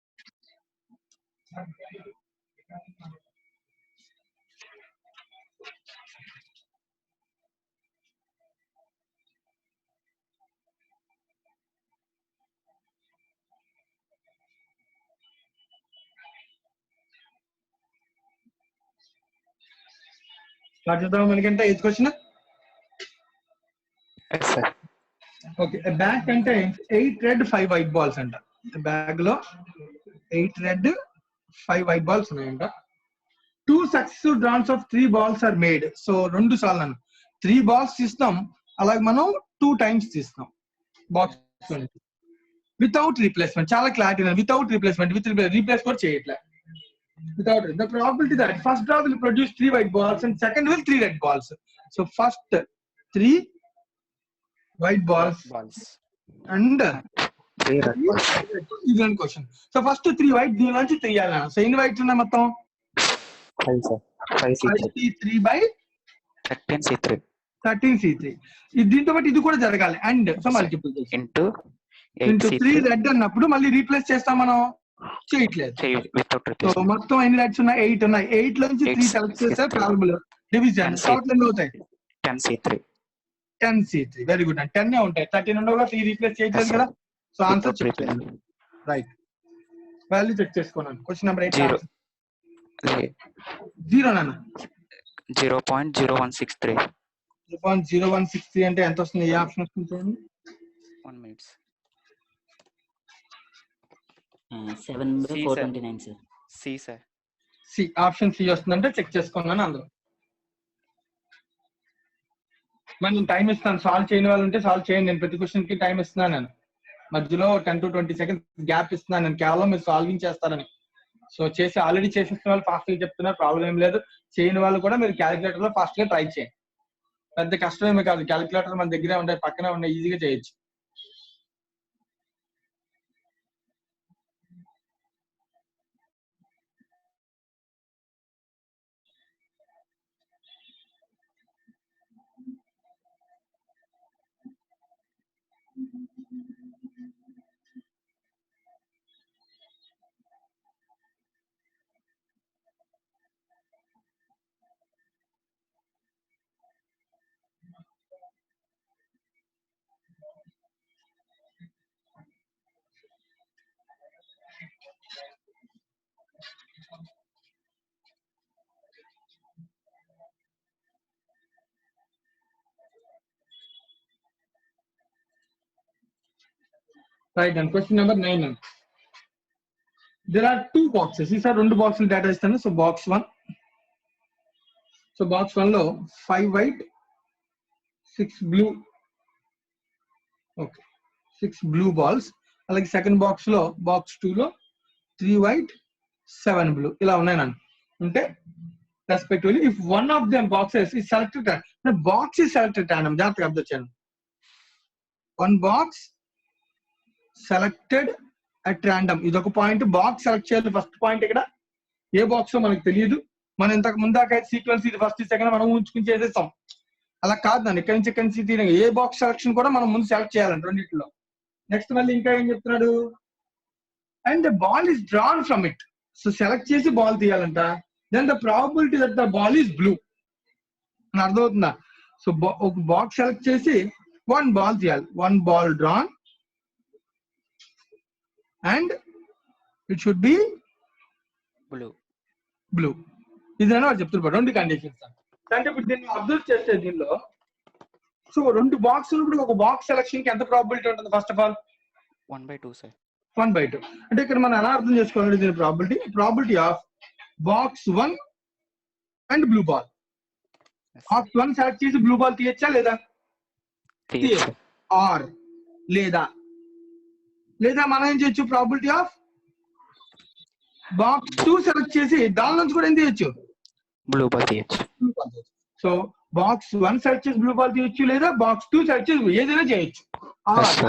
స్టార్ట్ చేద్దాం. మనకంటే 8th question. Yes sir. Okay. Bag అంటే 8 రెడ్ 5 వైట్ బాల్స్ అంట. బ్యాగ్ లో 8 రెడ్ 5 వైట్ బాల్స్ ఉన్నాయంట. 2 successive draws of 3 balls are made. So 2 సార్లు అన్న 3 balls తీస్తాం, అలాగే మనం 2 times తీస్తాం బాక్స్. Without replacement. చాలా క్లారిటీ, వితౌట్ రీప్లేస్మెంట్, రీప్లేస్ కూడా చేయట్లే. Without it, the probability that first draw will produce 3 white balls and second will 3 red balls. So first 3 white balls and 3 red balls. This one question. So first 3 white, దీని నుంచి తీయాలి. So ఎన్ని whites ఉన్నాయి మొత్తం? 5 sir. 5C3 by 13C3 13C3. దీంతో పాటు ఇది కూడా జరగాలి. And so multiplication into into 3 8C3 red అన్నప్పుడు మళ్ళీ రీప్లేస్ చేస్తాం మనం, చేయట్లేదు. without so replacement. మొత్తం ఎన్ని రెడ్స్ ఉన్నాయి? 8 ఉన్నాయి. 8 నుంచి 3 సెలెక్ట్ చేస్తే ప్రాబబుల్ డివిజన్ టోటల్ ఎన్ని అవుతాయి? 10C3 10C3. వెరీ గుడ్ అండి. 10 ఉంటాయి. 13 ఉండవుగా, 3 రీప్లేస్ చేయట్లేదు కదా. సో ఆన్సర్ చెక్ చేయండి. రైట్, వాల్యూ చెక్ చేసుకున్నాను. క్వశ్చన్ నెంబర్ 8 0 నాన్న. 0.0163. 0.0163 అంటే ఎంత వస్తుంది? ఏ ఆప్షన్ వస్తుంది చూడండి. 1 minute. 7/429 sir. C sir. C, option C వస్తుందంటే చెక్ చేసుకున్నాను అందులో. మరి నేను టైం ఇస్తాను, సాల్వ్ చేయని వాళ్ళు ఉంటే సాల్వ్ చేయండి. నేను ప్రతి క్వశ్చన్ కి టైం ఇస్తున్నాను. నేను మధ్యలో 10 to 20 seconds గ్యాప్ ఇస్తున్నాను నేను, కేవలం మీరు సాల్వింగ్ చేస్తారని. సో చేసి ఆల్రెడీ చేసేసిన వాళ్ళు ఫాస్ట్ గా చెప్తున్నారు, ప్రాబ్లం ఏం లేదు. చేయని వాళ్ళు కూడా మీరు క్యాలిక్యులేటర్ లో ఫాస్ట్ గా ట్రై చేయండి. పెద్ద కష్టమేమి కాదు, క్యాలిక్యులేటర్ మన దగ్గరే ఉంటాయి, పక్కనే ఉంటాయి, ఈజీగా చేయొచ్చు. Right, and question number 9. There are 2 boxes. These are 2 boxes data istanu. So box 1. So box 1 lo 5 white, 6 blue. Okay, 6 blue balls. Alage second box lo, box 2 lo 3 white, 7 blue. Ila unnai nan. Unte respectively, if one of them boxes is selected, the box is selected random. Jagrata observe cheyandi. One box selected at random. ఇది ఒక point. Box select చేయాలి first point. ఇక్కడ ఏ box మనకు తెలియదు. మనం ఇంతకు ముందాక sequence ఇది first second మనం ఉంచుకుని చేసేస్తాం. అలా కాదు నన్ను ఇక్కడి నుంచి తీయడం. ఏ బాక్స్ సెలెక్షన్ కూడా మనం ముందు సెలెక్ట్ చేయాలంట రెండింటిలో. నెక్స్ట్ మళ్ళీ ఇంకా ఏం చెప్తున్నాడు? And the ball is drawn from it. So select చేసి బాల్ తీయాలంట. Then the probability that the ball is blue. అర్థమవుతుందా? సో ఒక బాక్స్ సెలెక్ట్ చేసి 1 బాల్ తీయాలి. 1 ball drawn and it should be blue. ఇదేనా వాళ్ళు చెప్తున్నారు. 2 కండిషన్స్ అంటే ఇప్పుడు దీన్ని అబ్జర్వ్ చేస్తే దీనిలో సో 2 బాక్సులు ఇప్పుడు ఒక బాక్స్ సెలక్షన్ కి ఎంత ప్రాబబిలిటీ ఉంటుంది? First of all 1/2 sir. 1/2. అంటే ఇక్కడ మనం ఎలా అర్థం చేసుకోవాలి దీని probability of box 1 and blue ball. Box 1 select చేసి బ్లూ బాల్ తీయచ్చా లేదా? తీయచ్చు. ఆర్ లేదా మనం ఏం చేయొచ్చు? ప్రాబిలిటీ ఆఫ్ బాక్స్ 2 సెలెక్ట్ చేసి దాని నుంచి కూడా ఏం తీయచ్చు? బ్లూ బాల్ తీయచ్చు. సో బాక్స్ 1 సెలెక్ట్ చేసి బ్లూ బాల్ తీయచ్చు, లేదా బాక్స్ 2 సెలెక్ట్ చేసి ఏదైనా చేయొచ్చు.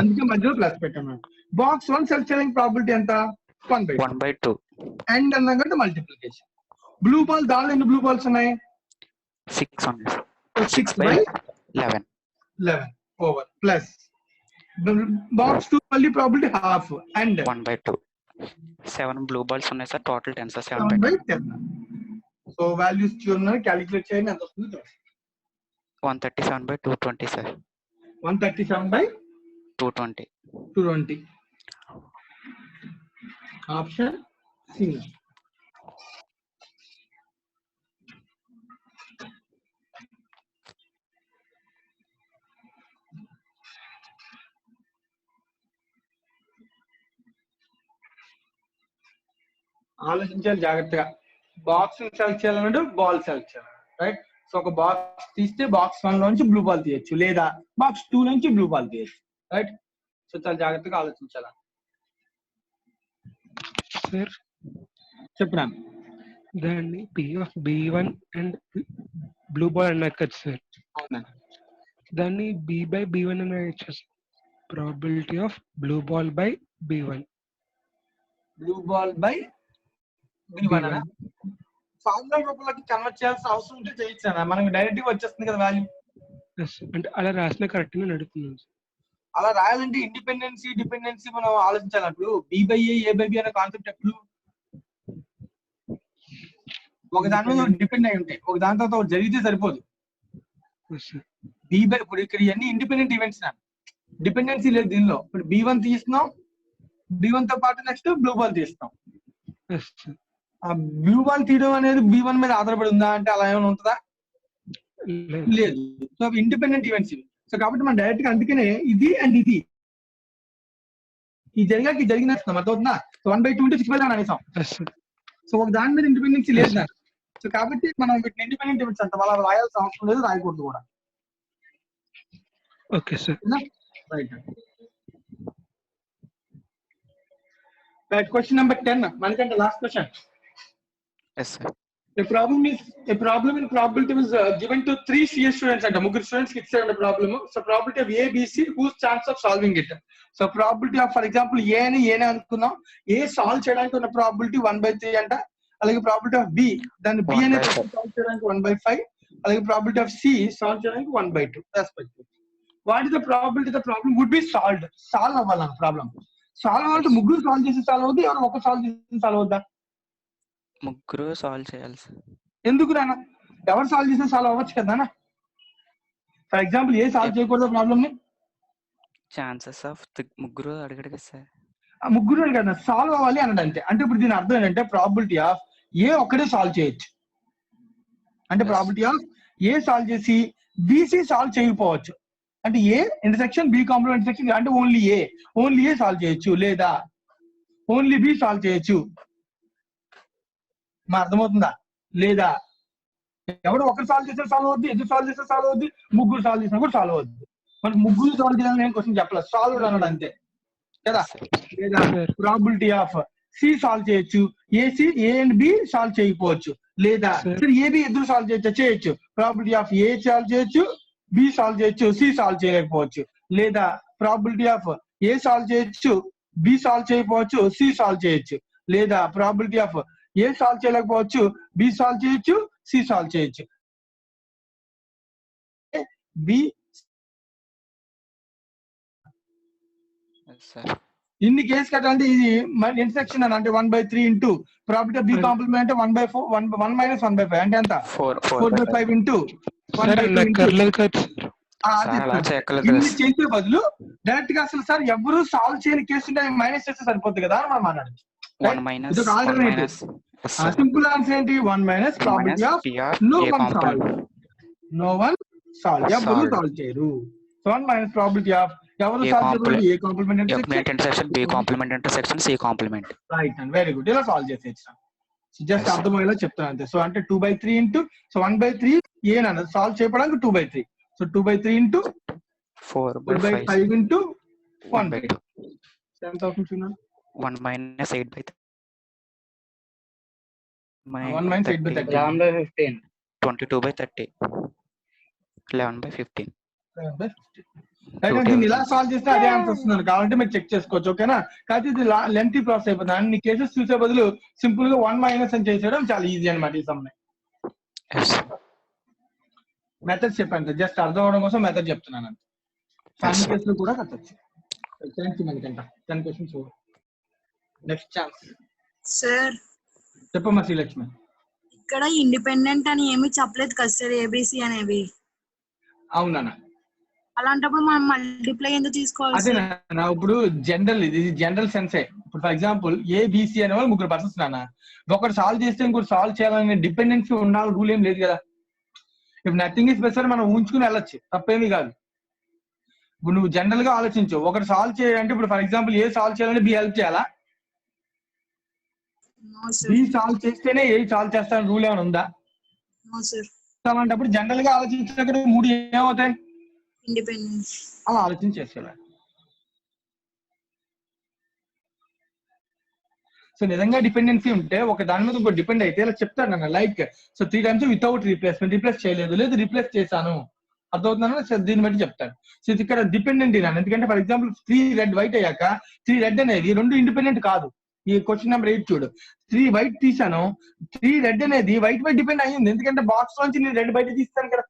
అందుకే మధ్యలో ప్లస్ పెట్టాము. బాక్స్ 1 సెలెక్ట్ చేయడానికి ప్రాబిలిటీ ఎంత? 1/2. అండ్ అన్నాకంటే మల్టిప్లికేషన్. బ్లూ బాల్ దానిలో ఎన్ని బ్లూ బాల్స్ ఉన్నాయి? 6 ఉన్నాయి. 6/11 ఓవర్ ప్లస్ బాక్స్ 2 మళ్ళీ probability half and 1/2. 7 blue balls ఉన్నాయి sir. Total 10 sir. 7/10. So values చూడండి, క్యాలిక్యులేట్ చేయండి ఎంత వస్తుంది. 137/220 సార్. 137/220. Option C. ఆలోచించాలి జాగ్రత్తగా. బాక్స్ సెలెక్ట్ చేయాలంటే బాల్ సెలెక్ట్ చేయాలి. రైట్. సో ఒక బాక్స్ తీస్తే బాక్స్ 1 నుంచి బ్లూ బాల్ తీయచ్చు, లేదా బాక్స్ 2 నుంచి బ్లూ బాల్ తీయచ్చు. రైట్. సో చాలా జాగ్రత్తగా ఆలోచించాలి. సార్ చెప్పినాను. దాన్ని P of B1 and blue ball అన్నారు కదా సార్, అవునా? దాన్ని B by B1 అని ఇచ్చేసి probability of blue ball by B1. Blue ball by B1 అనా? ఫార్ములా రూపంలోకి కన్వర్ట్ చేయాల్సిన అవసరం ఉంటే చేయొచ్చానా? మనకి డైరెక్ట్ గా వచ్చేస్తుంది కదా వాల్యూ. అంటే అలా రాసిన కరెక్ట్ గా అడుగుతున్నాను సార్. అలా రాయాలంటే ఇండిపెండెన్సీ డిపెండెన్సీ మనం ఆలోచించాలి. అప్పుడు B by A by B అనే కాన్సెప్ట్ ఎప్పుడు ఒక దాని మీద డిపెండ్ అయి ఉంటాయి, ఒక దాని తర్వాత ఒకటి జరిగితే సరిపోదు. B by ఇప్పుడు ఇక్కడ ఇవన్నీ ఇండిపెండెంట్ ఈవెంట్స్ నా, డిపెండెన్సీ లేదు దీనిలో. ఇప్పుడు B1 తీస్తున్నాం, B1 తో పాటు నెక్స్ట్ బ్లూ బాల్ తీస్తున్నాం. ఆ బ్లూ బాల్ తీయడం అనేది B1 మీద ఆధారపడి ఉందా అంటే అలా ఏమైనా ఉంటుందా? లేదు. సో అవి ఇండిపెండెంట్ ఈవెంట్స్ ఇవి. సో కాబట్టి మనం డైరెక్ట్ గా అందుకనే ఇది అండ్ ఇది ఈ జరిగాక జరిగిన అర్థమవుతుందా? 1/2 ఉంటే 6/9 అనేసాం. సో ఒక దాని మీద ఇండిపెండెన్సీ లేదు నాకు. సో కాబట్టి మనం వీటిని ఇండిపెండెంట్ ఈవెంట్స్ అంటాం. అలా రాయాల్సిన అవసరం లేదు, రాయకూడదు కూడా. Okay sir. Right. Right. Question number 10 మనకంటే last question. Yes sir. A problem in probability was given to 3 CS students and ముగ్గురు స్టూడెంట్స్ కి ఇచ్చారు problem. So probability of A B C whose chance of solving it. So probability of for example A అని అనుకున్నాం, A solve చేయడానికి ఉన్న probability 1/3 అంట. అలాగే probability of B దాన్ని B అనే సాల్వ్ చేయడానికి 1/5. అలాగే ప్రాబిలిటీ ఆఫ్ C సాల్వ్ చేయడానికి 1/2 respective. What is the probability the problem would be solved? Solve అవ్వాలన్న ప్రాబ్లమ్. సాల్వ్ అవ్వాలంటే ముగ్గురు సాల్వ్ చేసి సాల్వ్ అవుద్ది, ఎవరు ఒక సాల్వ్ చేసి సాల్వ్ అవుద్దా? ముగ్గురు సాల్వ్ చేయాలి సార్. ఎందుకు నాన్న? ఎవరు సాల్వ్ చేసినా సాల్వ్ అవ్వచ్చు కదా నాన్న. ఫర్ ఎగ్జాంపుల్ ఏ సాల్వ్ చేయకూడదు ప్రాబ్లమ్ ని? ఛాన్సెస్ ఆఫ్ ముగ్గురు అడగడు కదా సార్. ఆ ముగ్గురు కదా సాల్వ్ అవ్వాలి అన్నది అంతే. అంటే ఇప్పుడు దీని అర్థం ఏంటంటే ప్రాబిలిటీ ఆఫ్ ఏ ఒక్కడే సాల్వ్ చేయొచ్చు. అంటే ప్రాబిలిటీ ఆఫ్ ఏ సాల్వ్ చేసి బీసీ సాల్వ్ చేయకపోవచ్చు. అంటే A intersection B complement intersection అంటే ఓన్లీ ఏ సాల్వ్ చేయొచ్చు, లేదా ఓన్లీ బి సాల్వ్ చేయొచ్చు. మా అర్థమవుతుందా? లేదా ఎవరు ఒకరు సాల్వ్ చేస్తే సాల్వ్ అవుద్ది, ఇద్దరు సాల్వ్ చేస్తే సాల్వ్ అవుద్ది, ముగ్గురు సాల్వ్ చేసినా కూడా సాల్వ్ అవుద్ది. మనకు ముగ్గురు సాల్వ్ చేయాలని నేను క్వశ్చన్ చెప్పలేదు, సాల్వ్ అన్నాడు అంతే కదా. లేదా ప్రాబిలిటీ ఆఫ్ సి సాల్వ్ చేయొచ్చు, ఏ అండ్ బి సాల్వ్ చేయకపోవచ్చు. లేదా ఏబి ఇద్దరు సాల్వ్ చేయొచ్చు. ప్రాబిలిటీ ఆఫ్ ఏ సాల్వ్ చేయొచ్చు, బి సాల్వ్ చేయొచ్చు, సి సాల్వ్ చేయలేకపోవచ్చు. లేదా ప్రాబిలిటీ ఆఫ్ ఏ సాల్వ్ చేయొచ్చు, బి సాల్వ్ చేయకపోవచ్చు, సి సాల్వ్ చేయొచ్చు. లేదా ప్రాబిలిటీ ఆఫ్ ఏ సాల్వ్ చేయలేకపోవచ్చు, బి సాల్వ్ చేయొచ్చు, సి సాల్వ్ చేయొచ్చు. బి ఇన్ని కేసు కట్టాలంటే ఇది ఇంటర్సెక్షన్ అని అంటే 1/3 into probability of B complement అంటే 1/4 1 - 1/5 అంటే ఎంత? 4/5 ఇంటూ 1/2 ఇన్ని చేసే బదులు డైరెక్ట్ గా అసలు సార్ ఎవరు సాల్వ్ చేయని కేసు మైనస్ చేస్తే సరిపోతుంది కదా అని మనం మాట్లాడచ్చు. సింపుల్ ఆన్సర్ ఏంటి? 1 - probability of no one solve ఎవరు సాల్వ్ చేయరు. 1 - ప్రాబిలిటీ ఆఫ్ ఎవరు సాల్వ్ చేయరు, A complement intersection B complement intersection C complement. Right and very good. ఇలా సాల్వ్ చేసేయచ్చు. జస్ట్ అర్థమయ్యేలా చెప్తాను అంతే. సో అంటే 2/3 ఇంటూ 1/3 ఏనన్నది సాల్వ్ చేయడానికి 2/3. సో 2/3 ఇంటూ 4/5 ఇంటూ 1/2 ఎంత అవుతుంది? 1 - 8/30. 1 - 8/30 11/15. 22/30. 11/15. దీన్ని ఇలా సాల్వ్ చేస్తే అదే ఆన్సర్ వస్తున్నాను కాబట్టి మీరు చెక్ చేసుకోవచ్చు. ఓకేనా? కాకపోతే ఇది లెంతీ ప్రాసెస్ అయిపోతుంది. అన్ని కేసెస్ చూసే బదులు సింపుల్ గా 1 - అని చేసేయడం చాలా ఈజీ అనమాట. ఈ సమయం మెథడ్స్ చెప్పండి, జస్ట్ అర్థం అవడం కోసం మెథడ్ చెప్తున్నాను. అన్ని కేసులు కూడా కట్టచ్చు. థ్యాంక్ యూ మనకంట 10 క్వశ్చన్స్. Next chance sir. చెప్పమ్మా శ్రీలక్ష్మి. ఇక్కడ ఇండిపెండెంట్ అని ఏమీ చెప్పలేదు కదా సార్, ఏబిసి అనేవి. అవునా? అలాంటప్పుడు మనం మల్టిప్లై ఎందుకు తీసుకోవాలి? అదేనా ఇప్పుడు జనరల్, ఇది జనరల్ సెన్సే. ఇప్పుడు ఫర్ ఎగ్జాంపుల్ ఏబిసి అనే వాళ్ళు ముగ్గురు పర్సన్స్ నాన్న, ఒకటి సాల్వ్ చేస్తే ఇంకోటి సాల్వ్ చేయాలనే డిపెండెన్సీ ఉండాలి రూల్ ఏం లేదు కదా. ఇప్పుడు నథింగ్ ఇస్ బెస్ట్ మనం ఊహించుకుని వెళ్ళొచ్చు, తప్పేమీ కాదు. ఇప్పుడు నువ్వు జనరల్ గా ఆలోచించు, ఒకటి సాల్వ్ చేయాలంటే ఇప్పుడు ఫర్ ఎగ్జాంపుల్ ఏ సాల్వ్ చేయాలంటే బి హెల్ప్ చేయాలా? బి సాల్వ్ చేస్తేనే ఏ సాల్వ్ చేస్తాను రూల్ ఏమైనా ఉందా? అలాంటప్పుడు జనరల్ గా ఆలోచించినప్పుడు 3 ఏమవుతాయి? ఇండిపెండెన్స్. అలా ఆలోచించేసేలా. సో నిజంగా డిపెండెన్సీ ఉంటే ఒక దాని మీద ఇంకో డిపెండ్ అయితే ఇలా చెప్తాడు అన్న, like so 3 times without replacement, replace చేయలేదు, లేదు రీప్లేస్ చేశాను, అర్థమవుతుందన్న. సో దీన్ని బట్టి చెప్తాను. సో ఇది ఇక్కడ డిపెండెంట్ ఇనాను, ఎందుకంటే ఫర్ ఎగ్జాంపుల్ 3 రెడ్ వైట్ అయ్యాక 3 రెడ్ అనేది 2 ఇండిపెండెంట్ కాదు. ఈ క్వశ్చన్ నెంబర్ 8 చూడు, 3 వైట్ తీసాను, 3 రెడ్ అనేది వైట్ పై డిపెండ్ అయ్యింది, ఎందుకంటే బాక్స్ నుంచి నేను రెడ్ బయట తీస్తాను కదా.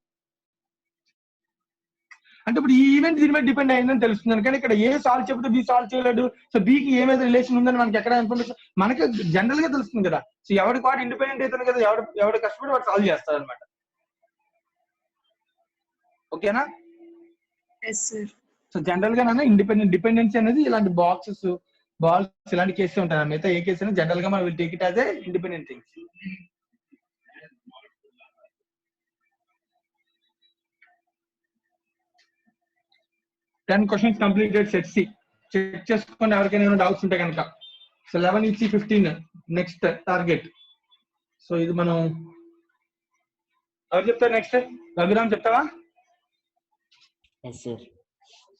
అంటే ఇప్పుడు ఈ ఈవెంట్ దీని మీద డిపెండ్ అయ్యిందని తెలుస్తుంది. కానీ ఇక్కడ ఏ సాల్వ్ చెప్తే బి సాల్వ్ చేయలేడు. సో బికి ఏమైతే రిలేషన్ ఉందని మనకి ఎక్కడ ఇన్ఫర్మేషన్ మనకి జనరల్ గా తెలుస్తుంది కదా. సో ఎవరికి వాడు ఇండిపెండెంట్ అవుతాను కదా, ఎవడు కష్టపడి వాడు సాల్వ్ చేస్తారు అనమాట. ఓకేనా? సో జనరల్ గా నాన్న డిపెండెన్సీ అనేది ఇలాంటి బాక్సెస్, బాల్స్ ఇలాంటి కేసెస్ ఉంటాయి. మిగతా ఏ కేసు అయినా జనరల్ గా మనం will take it as a independent things. Ten questions completed set C. Check చేసుకోండి ఎవరికైనా డౌట్స్ ఉంటే కనుక. సో 11 ఇచ్చి 15 నెక్స్ట్ టార్గెట్. సో ఇది మనం ఎవరు చెప్తారు నెక్స్ట్? రఘురామ్ చెప్తావా?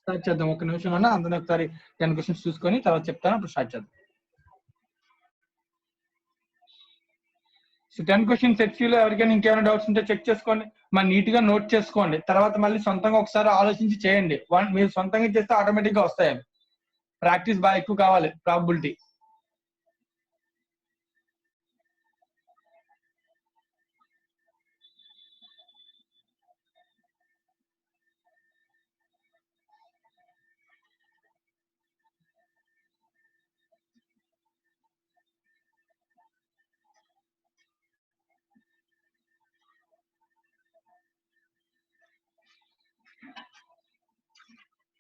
స్టార్ట్ చేద్దాం. ఒక నిమిషం అన్నా అందరినీ ఒకసారి 10 క్వశ్చన్స్ చూసుకొని తర్వాత చెప్తాను, అప్పుడు స్టార్ట్ చేద్దాం. సో 10 క్వశ్చన్ సెట్ లో ఎవరికైనా ఇంకేమైనా డౌట్స్ ఉంటే చెక్ చేసుకోండి, మరి నీట్ గా నోట్ చేసుకోండి. తర్వాత మళ్ళీ సొంతంగా ఒకసారి ఆలోచించి చేయండి. మీరు సొంతంగా చేస్తే ఆటోమేటిక్ గా వస్తాయి. ప్రాక్టీస్ బాగా ఎక్కువ కావాలి. Probability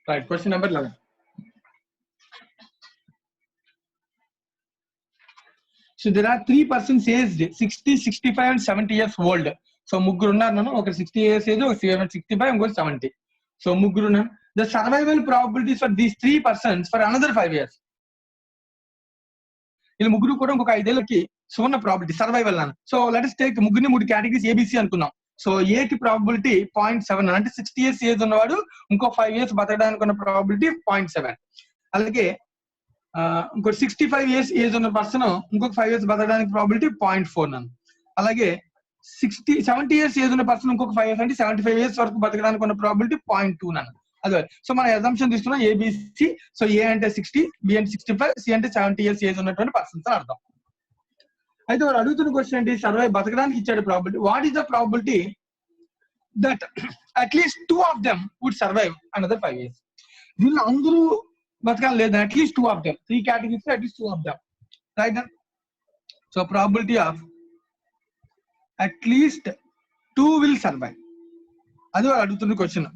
right. Question number 11. So there are 3 persons aged 60, 65 and 70 years old. So ముగ్గురు ఉన్నారు నన్ను, ఒక 60 years ఏజ్, ఒక 65, ఇంకొక 70. సో ముగ్గురు ఉన్నారు. The survival probabilities for these 3 persons for another 5 years. వీళ్ళు ముగ్గురు కూడా ఇంకొక 5 ఏళ్ళకి సువర్ణ ప్రాబిలిటీ సర్వైవల్ అన్న. సో లెట్ us take ముగ్గురిని 3 కేటగిరీస్ ఏబిసి అనుకున్నాం. సో ఏ కి ప్రాబిలిటీ 0.7, అంటే 60 years ఏజ్ ఉన్నవాడు ఇంకో 5 years బతకడానికి ఉన్న ప్రాబిలిటీ 0.7. అలాగే ఇంకో 65 years ఏజ్ ఉన్న పర్సన్ ఇంకొక 5 years బతకడానికి ప్రాబిలిటీ 0.4 నన్ను. అలాగే 70 years ఏజ్ ఉన్న పర్సన్ ఇంకొక 5 years అంటే 75 years వరకు బతకడానికి ఉన్న ప్రాబిలిటీ 0.2 నన్ను. అదే సో మన అజంప్షన్ తీసుకున్నాం ఏబిసి. సో ఏ అంటే 60, బి అంటే 65, సి అంటే 70 years ఏజ్ ఉన్నటువంటి పర్సన్స్ అని అర్థం. అయితే వాడు అడుగుతున్న క్వశ్చన్ ఏంటి? సర్వైవ్ బతకడానికి ఇచ్చాడు probability. What is the probability that at least 2 of them would survive another 5 years? వీళ్ళు అందరూ బతకాలి లేదు, at least 2 of them. 3 categories at least 2 of them, right? So probability of at least 2 will survive, అది వాడు అడుగుతున్న క్వశ్చన్.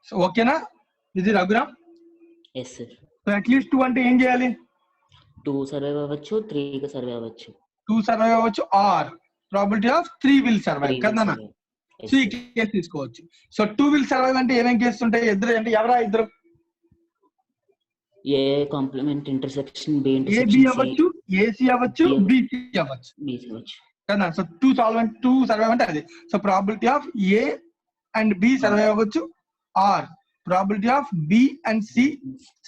సో ఓకేనా? ఇది రఘురామ్. సో అట్లీస్ట్ 2 అంటే ఏం చేయాలి? 2 సర్వైవ్ అవ్వచ్చు, 3 కి సర్వైవ్ అవ్వచ్చు. 2 సర్వైవ్ అవ్వచ్చు or probability of 3 will survive కదా. సో ఈ కేసు తీసుకోవచ్చు. సో 2 విల్ సర్వైవ్ అంటే ఏమేం కేసు ఉంటాయి? ఇద్దరు అంటే ఎవరా ఇద్దరు? A complement intersection, B AB intersection, అవ్వచ్చు, ఏసి అవ్వచ్చు, బిసి అవ్వచ్చు కదా. సో 2 సర్వైవ్ అంటే అది. So probability of A and B survive అవ్వచ్చు or probability of B and C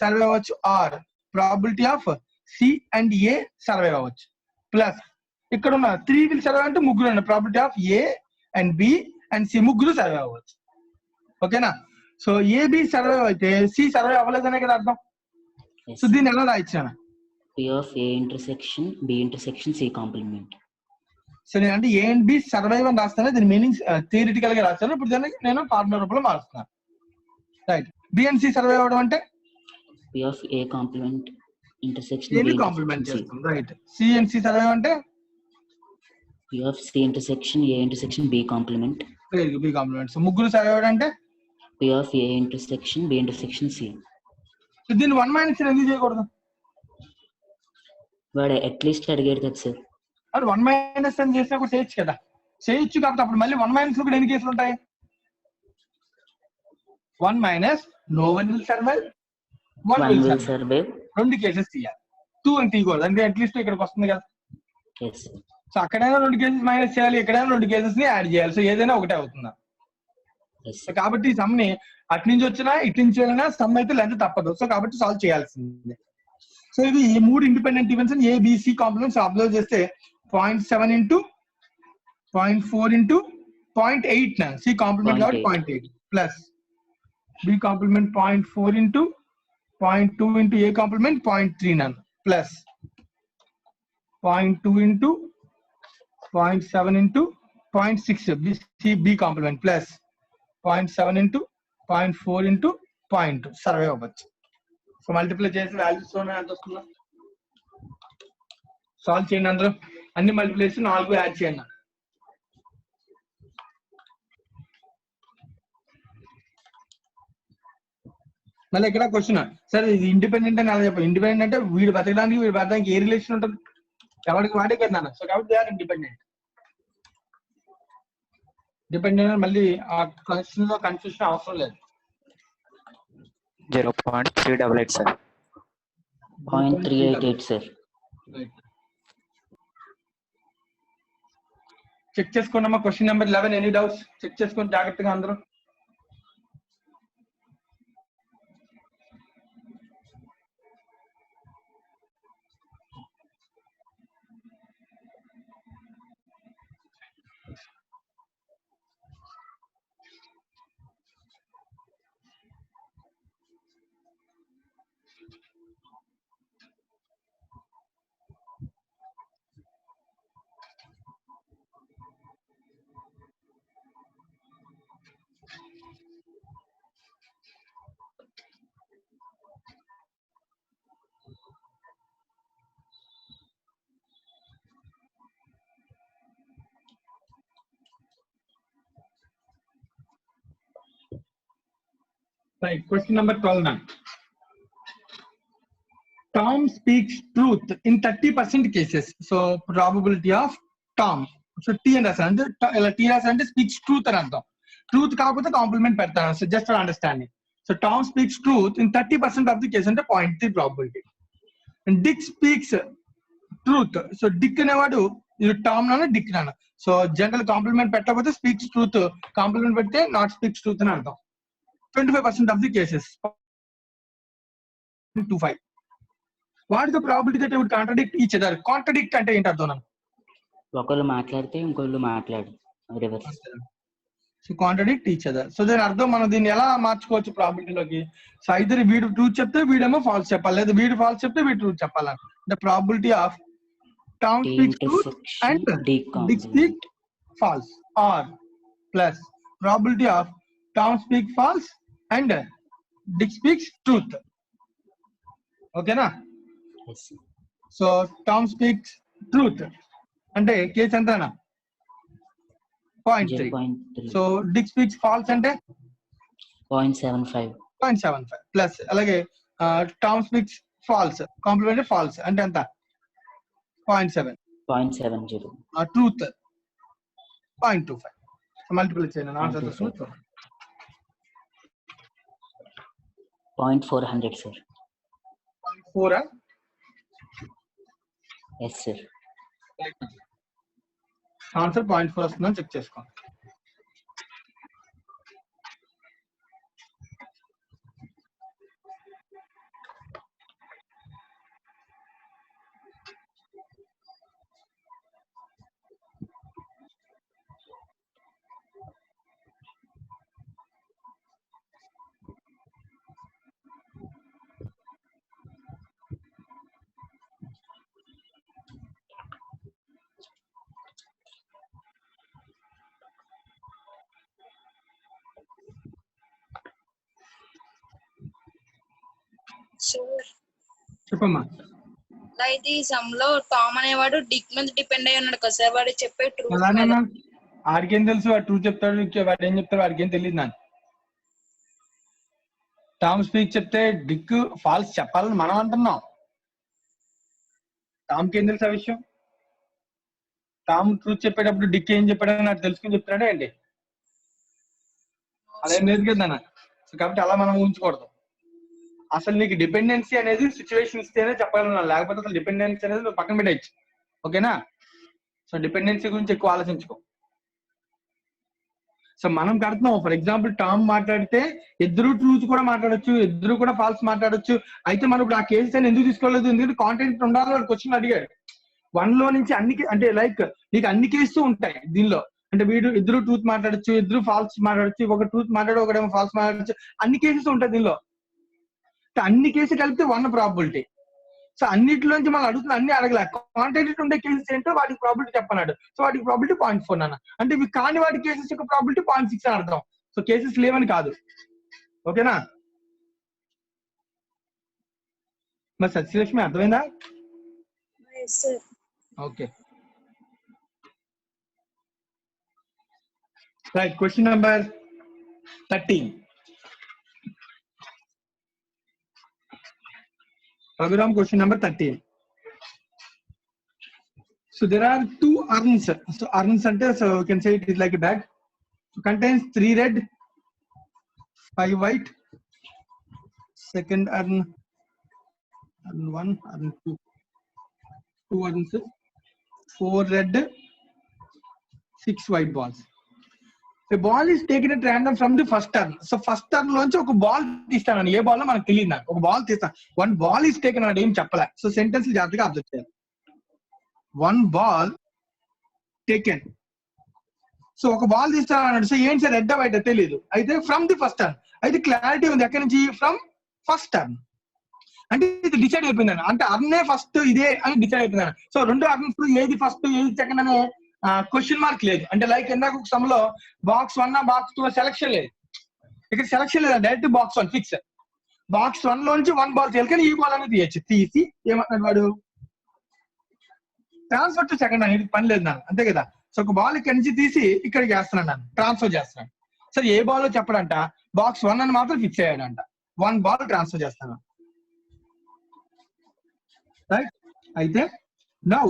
survive అవ్వచ్చు or probability of C and A survive అవ్వచ్చు. Plus ఇక్కడ ఉన్న 3 విల్ సర్వైవ్ అంటే ముగ్గురు అన్న probability of A and B and C ముగ్గురు survive అవ్వచ్చు. ఓకేనా? సో ఏబి సర్వైవ్ అయితే సి సర్వైవ్ అవ్వలేదనే కదా అర్థం. సో దీన్ని ఎలా రాయించాను? P of A intersection B intersection C complement. So నేను అంటే ఏ అండ్ బి సర్వైవ్ అని రాస్తాను, దీని మీనింగ్ థియరిటికల్ గా రాస్తాను. ఇప్పుడు దాన్ని నేను ఫార్ములా రూపంలో మారుస్తున్నాను, right? B and C survive అవ్వడం అంటే P of A complement intersection A complement చేస్తాం, right? C and C survive అంటే P of C intersection A intersection B complement, B complement. So ముగ్గురు సర్వైవ్ అంటే P of A intersection B intersection C. So దీన్ని 1 minus ఎందుకు చేయకూడదు? వాడు at least అడిగాడు కదా సార్. అది 1 మైనస్ అని చేసినా కూడా చేయొచ్చు కదా. చేయొచ్చు కాబట్టి అప్పుడు మళ్ళీ 1 మైనస్ లో కూడా ఎన్ని కేసులు ఉంటాయి? 1 minus no one will survive, 1 will survive. 2 cases తీయాలి, 2 అని తీయకూడదు. అంటే అట్లీస్ట్ ఇక్కడికి వస్తుంది కదా. సో అక్కడైనా 2 కేసెస్ మైనస్ చేయాలి, ఎక్కడైనా 2 కేసెస్ ని యాడ్ చేయాలి. సో ఏదైనా ఒకటే అవుతుందా? కాబట్టి ఈ సమ్ ని అటు నుంచి వచ్చినా ఇటు నుంచి వెళ్ళినా సమ్ అయితే లెంత్ తప్పదు. సో కాబట్టి సాల్వ్ చేయాల్సిందే. సో ఇవి ఈ 3 independent events ABC complements observe చేస్తే 0.7 ఇంటూ 0.4 ఇంటూ 0.8 నా సి కాంప్లిమెంట్ కాబట్టి 0.8 plus B complement 0.4 into 0.2 into A complement 0.3 నా plus 0.2 into 0.7 into 0.6 C B complement plus 0.7 into 0.4 into 0.2 survive అవ్వచ్చు. సో మల్టిప్లై చేసి వాల్యూస్ ఎంత వస్తుందో సాల్వ్ చేయండి. అందరూ అన్ని మల్టిప్లై చేసి 4 యాడ్ చేయండి. మళ్ళీ ఇక్కడ క్వశ్చన్ సరే ఇది ఇండిపెండెంట్ అని అలా చెప్పాలి. ఇండిపెండెంట్ అంటే వీడు బతకడానికి వీడు బతకడానికి ఏ రిలేషన్ ఉంటుంది, ఎవరికి వాడే కదా. సో కాబట్టి దే ఆర్ ఇండిపెండెంట్. డిపెండెంట్ మళ్ళీ ఆ క్వశ్చన్ లో కన్ఫ్యూషన్ అవసరం లేదు. 0.388 సార్. 0.388 సార్. చెక్ చేసుకోండి question number 11. Any doubts check చేసుకోండి జాగ్రత్తగా అందరూ. Right, question number 12 now. Tom speaks truth in 30% cases. So probability of Tom. So T and S and T S and speaks truth and truth kaapothe complement pedtanu. So just for understanding. So Tom speaks truth in 30% of the cases and 0.3 probability. And Dick speaks truth. So Dick anevadu idu Tom nana Dick nana. So general complement pettakapothe speaks truth, complement pedte not speaks truth ani ardham. 25% of the cases. 25. What is the probability that they would contradict each other? Contradict ante enti ardham nanu. ఒకళ్ళు మాట్లాడితే ఇంకొకళ్ళు మాట్లాడు reverse. So contradict each other. So దీని అర్థం మనం దీన్ని ఎలా మార్చుకోవచ్చు ప్రాబిలిటీలోకి? సో ఐదర్ వీడు ట్రూత్ చెప్తే వీడేమో ఫాల్స్ చెప్పాలి, లేదా వీడు ఫాల్స్ చెప్తే వీడు ట్రూత్ చెప్పాలి. The probability of Tom speaks truth and Dick speaks false, or plus probability of Tom speaks false and Dick speaks truth. Okay na? Yes. So Tom speaks truth అంటే case ఎంతనా 0.3. So Dick speaks false అంటే 0.75 plus అలాగే Tom speaks false complementary false అంటే ఎంత 0.70. Truth 0.25. Multiply చేయండి answer వస్తుంది 0.400 sir. 0.4 yes sir. Answer 0.4 వస్తుందని check చేసుకోండి. చెప్పమ్మా. అయితే ఈ సమ్ లో టామ్ అనేవాడు డిక్ మీద డిపెండ్ అయి ఉన్నాడు కదా సార్, వాడు చెప్పే ట్రూత్. అలానేనా? ఆడికేం తెలుసు వాడు ట్రూత్ చెప్తాడు, వాడు ఏం చెప్తాడు వాడికేం తెలియదు. నాకు టామ్ స్పీక్ చెప్తే డిక్ ఫాల్స్ చెప్పాలని మనం అంటున్నాం. టామ్కి ఏం తెలుసు ఆ విషయం? టామ్ ట్రూత్ చెప్పేటప్పుడు డిక్ ఏం చెప్పాడని నాకు తెలుసుకుని చెప్తున్నాడే అండి. అదేం లేదు కదా నాన్న. కాబట్టి అలా మనం ఊహించకూడదు. అసలు నీకు డిపెండెన్సీ అనేది సిచ్యువేషన్ ఇస్తేనే చెప్పాలన్నా, లేకపోతే అసలు డిపెండెన్సీ అనేది నువ్వు పక్కన పెట్టచ్చు. ఓకేనా? సో డిపెండెన్సీ గురించి ఎక్కువ ఆలోచించుకో. సో మనం కడుతున్నాం. ఫర్ ఎగ్జాంపుల్ టామ్ మాట్లాడితే ఇద్దరు ట్రూత్ కూడా మాట్లాడొచ్చు, ఇద్దరు కూడా ఫాల్స్ మాట్లాడొచ్చు. అయితే మనం ఇప్పుడు ఆ కేసెస్ అని ఎందుకు తీసుకోలేదు? ఎందుకంటే కాంటెంట్ ఉండాలి. వాడు క్వశ్చన్ అడిగాడు 1 లో నుంచి అన్ని అంటే లైక్ నీకు అన్ని కేసులు ఉంటాయి దీనిలో. అంటే వీడు ఇద్దరు ట్రూత్ మాట్లాడొచ్చు, ఇద్దరు ఫాల్స్ మాట్లాడొచ్చు, ఒక ట్రూత్ మాట్లాడు ఒకడేమో ఫాల్స్ మాట్లాడచ్చు, అన్ని కేసెస్ ఉంటాయి దీనిలో. అన్ని కేసులు కలిపితే 1 ప్రాబిలిటీ. సో అన్నిటిలోంచి మనం అడుగుతున్న అన్ని అడగలే. కాంటెంట్ ఉండే కేసెస్ ఏంటో వాటికి ప్రాబిలిటీ చెప్పన్నాడు. సో వాటికి ప్రాబిలిటీ 0.4 అన్న. అంటే ఇవి కాని వాటి కేసెస్ యొక్క ప్రాబిలిటీ 0.6 అని అర్థం. సో కేసెస్ లేవని కాదు. ఓకేనా? మరి సత్యలక్ష్మి అర్థమైందా? Okay right. Question number 13. Raghuram, question number 13. So there are 2 urns. So urns ante, so you can say it is like a bag. So contains 3 red, 5 white. Second urn 1, urn 2, 2 urns, 4 red, 6 white balls. A ball is taken at random from the first turn. So first turn లోంచి ఒక ball తీస్తాను. ఏ ball మనకు తెలియదు. నాకు ఒక ball తీస్తాను. 1 ball is taken అని ఏం చెప్పలే. సో సెంటెన్స్ జాగ్రత్తగా అబ్జర్వ్ చేయాలి. 1 ball taken. సో ఒక బాల్ తీస్తాను అన్నాడు. సో ఏంటి సార్ రెడ్ వైట్ తెలియదు. అయితే ఫ్రమ్ ది ఫస్ట్ టర్న్. అయితే క్లారిటీ ఉంది. ఎక్కడి నుంచి? From first turn. అంటే ఇది డిసైడ్ అయిపోయింది. అంటే అర్నే ఫస్ట్ ఇదే అని డిసైడ్ అయిపోయింది. సో 2 అర్న్స్ ఏది ఫస్ట్ ఏది సెకండ్ అనే క్వశ్చన్ మార్క్ లేదు. అంటే లైక్ ఇందాక ఒక సమ్ లో బాక్స్ 1 బాక్స్ 2 సెలక్షన్ లేదు. ఇక్కడ సెలక్షన్ లేదు. Direct box 1 fix. బాక్స్ 1 లోంచి 1 బాల్ తీయాలి. కానీ ఈ బాల్ అనేది తీయచ్చు. తీసి ఏమన్నాడు వాడు? ట్రాన్స్ఫర్ టు సెకండ్ అనేది పని లేదు నాకు. అంతే కదా? సో ఒక బాల్ ఇక్కడి నుంచి తీసి ఇక్కడికి వేస్తున్నాను, నన్ను ట్రాన్స్ఫర్ చేస్తున్నాను. సరే ఏ బాల్ చెప్పడంట? బాక్స్ 1 అని మాత్రం ఫిక్స్ అయ్యాడంట. 1 బాల్ ట్రాన్స్ఫర్ చేస్తాను. రైట్. అయితే now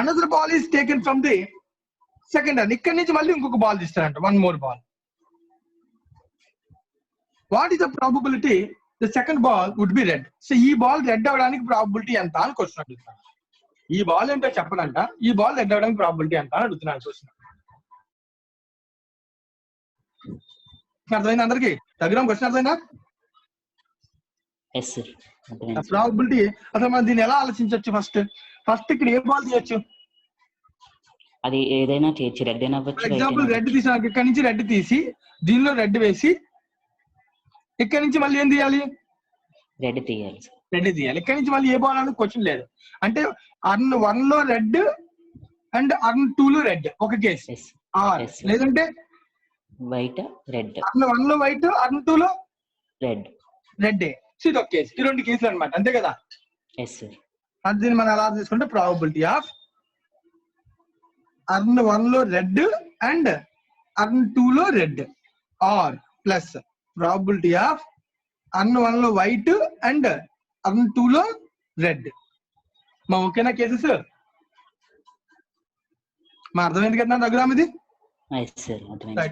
another ball is taken from the second turn. ఇక్కడి నుంచి మళ్ళీ ఇంకొక బాల్ తీస్తారంట. 1 more ball. What is the probability the second ball would be red? So ఈ బాల్ రెడ్ అవడానికి ప్రాబబిలిటీ ఎంత అని క్వశ్చన్ అడుగుతున్నాను. ఈ బాల్ ఏంటో చెప్పడంట. ఈ బాల్ రెడ్ అవడానికి ప్రాబబిలిటీ ఎంత అని అడుగుతున్నాను క్వశ్చన్. అర్థమైంది అందరికి? దగ్గర క్వశ్చన్ అర్థమైందా? ప్రాబబిలిటీ అసలు మనం దీన్ని ఎలా ఆలోచించవచ్చు? ఫస్ట్ ఇక్కడ ఏ బాల్ తీయచ్చు? అది ఏదైనా చేయొచ్చు. రెడ్ అయినా అవ్వచ్చు. ఫర్ ఎగ్జాంపుల్ రెడ్ తీసాను. ఇక్కడ నుంచి రెడ్ తీసి దీనిలో రెడ్ వేసి ఇక్కడ నుంచి మళ్ళీ ఏం తీయాలి? రెడ్ తీయాలి. రెడ్ తీయాలి. ఇక్కడ నుంచి మళ్ళీ ఏ బాల్ అనేది క్వశ్చన్ లేదు. అంటే అర్న్ 1 లో రెడ్ అండ్ అర్న్ 2 లో రెడ్ ఒక కేసు. లేదంటే వైట్ రెడ్. అర్న్ 1 లో వైట్, అర్న్ 2 లో రెడ్. ఇది ఒక కేసు. ఈ 2 కేసులు అనమాట. అంతే కదా? అది దీన్ని మనం ఎలా తీసుకుంటే ప్రాబబిలిటీ ఆఫ్ అర్న్ 1 లో రెడ్ అండ్ అర్న్ 2 లో red or plus probability of earn 1 లో వైట్ అండ్ అర్న్ 2 లో రెడ్. మా ఓకేనా కేసెస్? మా అర్థమైంది కదా రఘురామ్? ఇది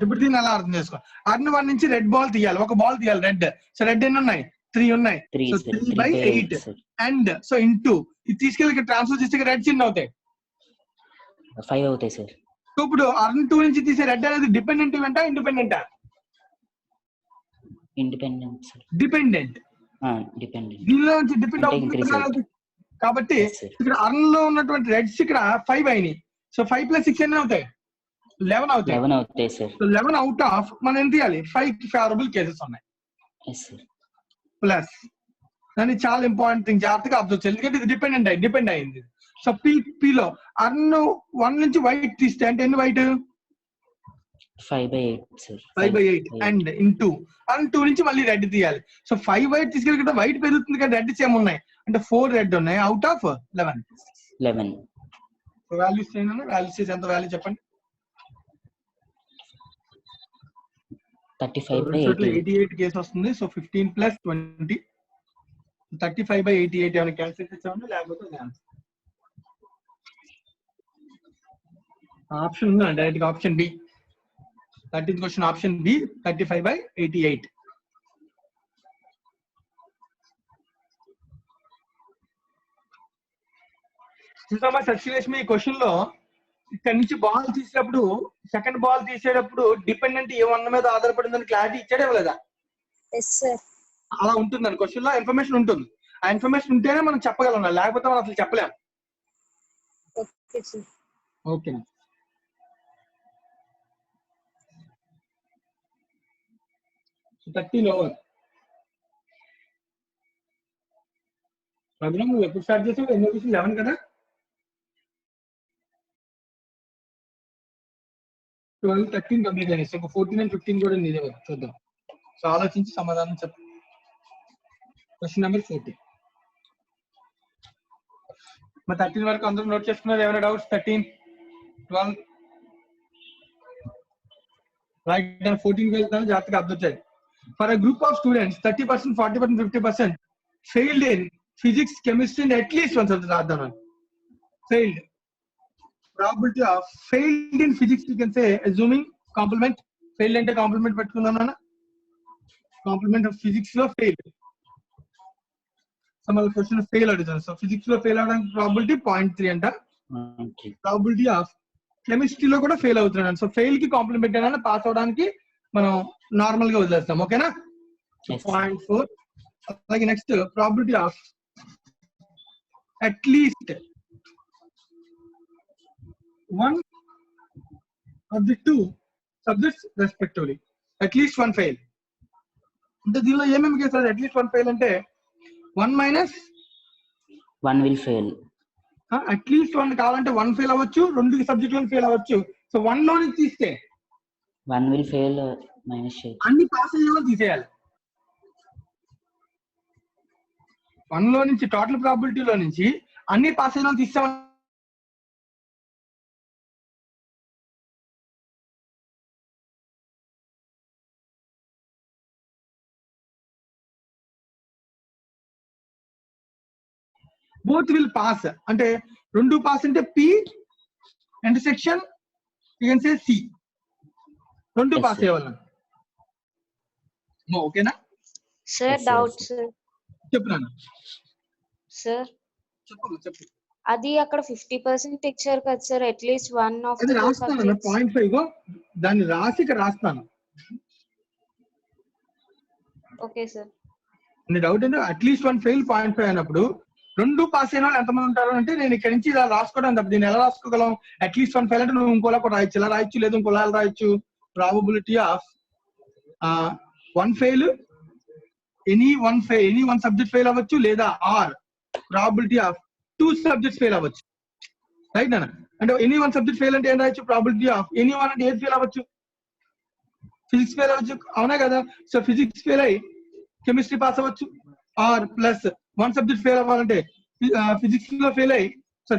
ఇప్పుడు దీన్ని అలా అర్థం చేసుకో. అర్న్ 1 నుంచి రెడ్ బాల్ తీయాలి. ఒక బాల్ తీయాలి రెడ్. సో రెడ్ ఎన్ని ఉన్నాయి? 3 ఉన్నాయి. సో 3/8 అండ్ సో ఇంటూ ఇది తీసుకెళ్ళి ట్రాన్స్ఫర్ చేస్తే రెడ్ చిన్న అవుతాయి. 5 అవుతాయి సార్. సో ఇప్పుడు అర్న్ 2 నుంచి తీసే రెడ్ అనేది డిపెండెంట్ ఈవెంటా ఇండిపెండెంటా? డిపెండెంట్. దీనిలో నుంచి డిపెండ్ అవుతుంది కాబట్టి ఇక్కడ అర్న్ లో ఉన్నటువంటి రెడ్స్ ఇక్కడ 5 అయినాయి. సో 5 + 6 ఎన్ని అవుతాయి? 11 అవుతాయి. సో 11 అవుట్ ఆఫ్ మనం ఏం తీయాలి? 5 ఫేవరబుల్ కేసెస్ ఉన్నాయి. ప్లస్ దాన్ని చాలా ఇంపార్టెంట్ థింగ్ జాగ్రత్తగా అబ్జర్వ్ చేయాలి. ఎందుకంటే ఇది డిపెండ్ అయింది. సో పిలో అర్న్ 1 నుంచి వైట్ తీస్తే అంటే ఎన్ని వైట్? 5/8 అండ్ ఇంటూ అర్న్ 2 నుంచి మళ్ళీ రెడ్ తీయాలి. సో 5 వైట్ తీసుకెళ్ళి వైట్ పెరుగుతుంది కదా, రెడ్ సేమ్ ఉన్నాయి. అంటే 4 రెడ్ ఉన్నాయి అవుట్ ఆఫ్ 11. వాల్యూస్ వాల్యూస్ ఎంత వాల్యూ చెప్పండి? 35/88 కేసు వస్తుంది. సో 15 + 20 35/88 ఏమైనా క్యాన్సిల్ చేసామంటే లేకపోతే ఆప్షన్ ఉందా? డైరెక్ట్ గా option B. 13th question option B 35/88. చూసామా సత్యలక్ష్మి? ఈ క్వశ్చన్ లో ఇక్కడ నుంచి బాల్ తీసేటప్పుడు సెకండ్ బాల్ తీసేటప్పుడు డిపెండెంట్ ఏ వన్ మీద ఆధారపడిందని క్లారిటీ ఇచ్చాడే లేదా? Yes sir. అలా ఉంటుందని క్వశ్చన్ లో ఇన్ఫర్మేషన్ ఉంటుంది. ఆ ఇన్ఫర్మేషన్ ఉంటేనే మనం చెప్పగలం, లేకపోతే మనం అసలు చెప్పలేము. Okay sir. Okay. So 13 over. Raghuram నువ్వు ఎప్పుడు స్టార్ట్ చేసావు? ఎన్నో విషయం 11 కదా? 12, 13 కంప్లీట్ అయినాయి. సో 14 and 15 కూడా నీదే. చూద్దాం. సో ఆలోచించి సమాధానం చెప్పు. Question number 14. మరి 13 వరకు అందరూ నోట్ చేసుకున్నారు? ఏమైనా డౌట్స్? 13, 12 రైట్. 14 వెళ్తాను, జాగ్రత్తగా అబ్జర్వ్ చేయండి. For a group of students 30%, 40%, 50% failed in physics, chemistry and at least one subject. రాద్దాం. failed. Probability of failed in physics you can say assuming complement. failed అంటే కాంప్లిమెంట్ పెట్టుకుందాం నాన్న. Complement of physics లో failed. Some of question fail అడుగుతాను. So physics లో fail అవడానికి probability 0.3 అంట. Probability of కెమిస్ట్రీలో కూడా ఫెయిల్ అవుతున్నాను. సో ఫెయిల్ కి కాంప్లిమెంట్ అయినా పాస్ అవడానికి మనం నార్మల్ గా వదిలేస్తాం. ఓకేనా? 0.4. అలాగే next probability of at least one of the two subjects respectively. At least one fail. అంటే దీనిలో ఏమేమి కేసారు? అట్లీస్ట్ వన్ ఫెయిల్ అంటే 1 minus 1 will fail. అట్లీస్ట్ 1 కావాలంటే 1 ఫెయిల్ అవ్వచ్చు, 2 సబ్జెక్టులను ఫెయిల్ అవ్వచ్చు. సో 1 లో నుంచి తీస్తే 1 will fail minus shade. అన్ని పాస్ అయ్యేలా తీసేయాలి. 1 లో నుంచి టోటల్ ప్రాబిలిటీలో నుంచి అన్ని పాస్ అయ్యేలా తీసాం. బోత్ విల్ పాస్ అంటే 2 పాస్ అంటే P intersection you can say C. 2 pass అయ్యేవాళ్ళం. ఓకేనా సార్? Doubt sir. చెప్పున్నాను సార్ చెప్పు. అది అక్కడ 50% ఇచ్చారు కదా సార్. అట్లీస్ట్ వన్ ఆఫ్ అది రాస్తాను 0.5 దాన్ని రాసి ఇక్కడ రాస్తాను. Okay sir. నీ డౌట్ ఏంటో అట్లీస్ట్ 1 ఫెయిల్ 0.5 అయినప్పుడు 2 పాస్ అయిన వాళ్ళు ఎంతమంది ఉంటారు అంటే నేను ఇక్కడ నుంచి ఇలా రాసుకోవడం తప్ప దీన్ని ఎలా రాసుకోగలం? అట్లీస్ట్ 1 ఫెయిల్ అంటే నువ్వు ఇంకోలా కూడా రాయొచ్చు, ఇలా రాయొచ్చు, లేదు ఇంకోలా రాయొచ్చు. Probability of 1 fail, any one subject fail అవ్వచ్చు, లేదా or probability of 2 subjects fail అవ్వచ్చు. రైట్ నాన్న? అంటే ఎనీ 1 సబ్జెక్ట్ ఫెయిల్ అంటే ఏం రాయొచ్చు? ప్రాబిలిటీ ఆఫ్ ఎనీ 1 అంటే ఏది ఫెయిల్ అవ్వచ్చు? ఫిజిక్స్ ఫెయిల్ అవ్వచ్చు, అవునా కదా? సో ఫిజిక్స్ ఫెయిల్ అయ్యి కెమిస్ట్రీ పాస్ అవ్వచ్చు. ఆర్ ప్లస్ 1 సబ్జెక్ట్ ఫెయిల్ అవ్వాలంటే ఫిజిక్స్ లో ఫెయిల్ అయ్యి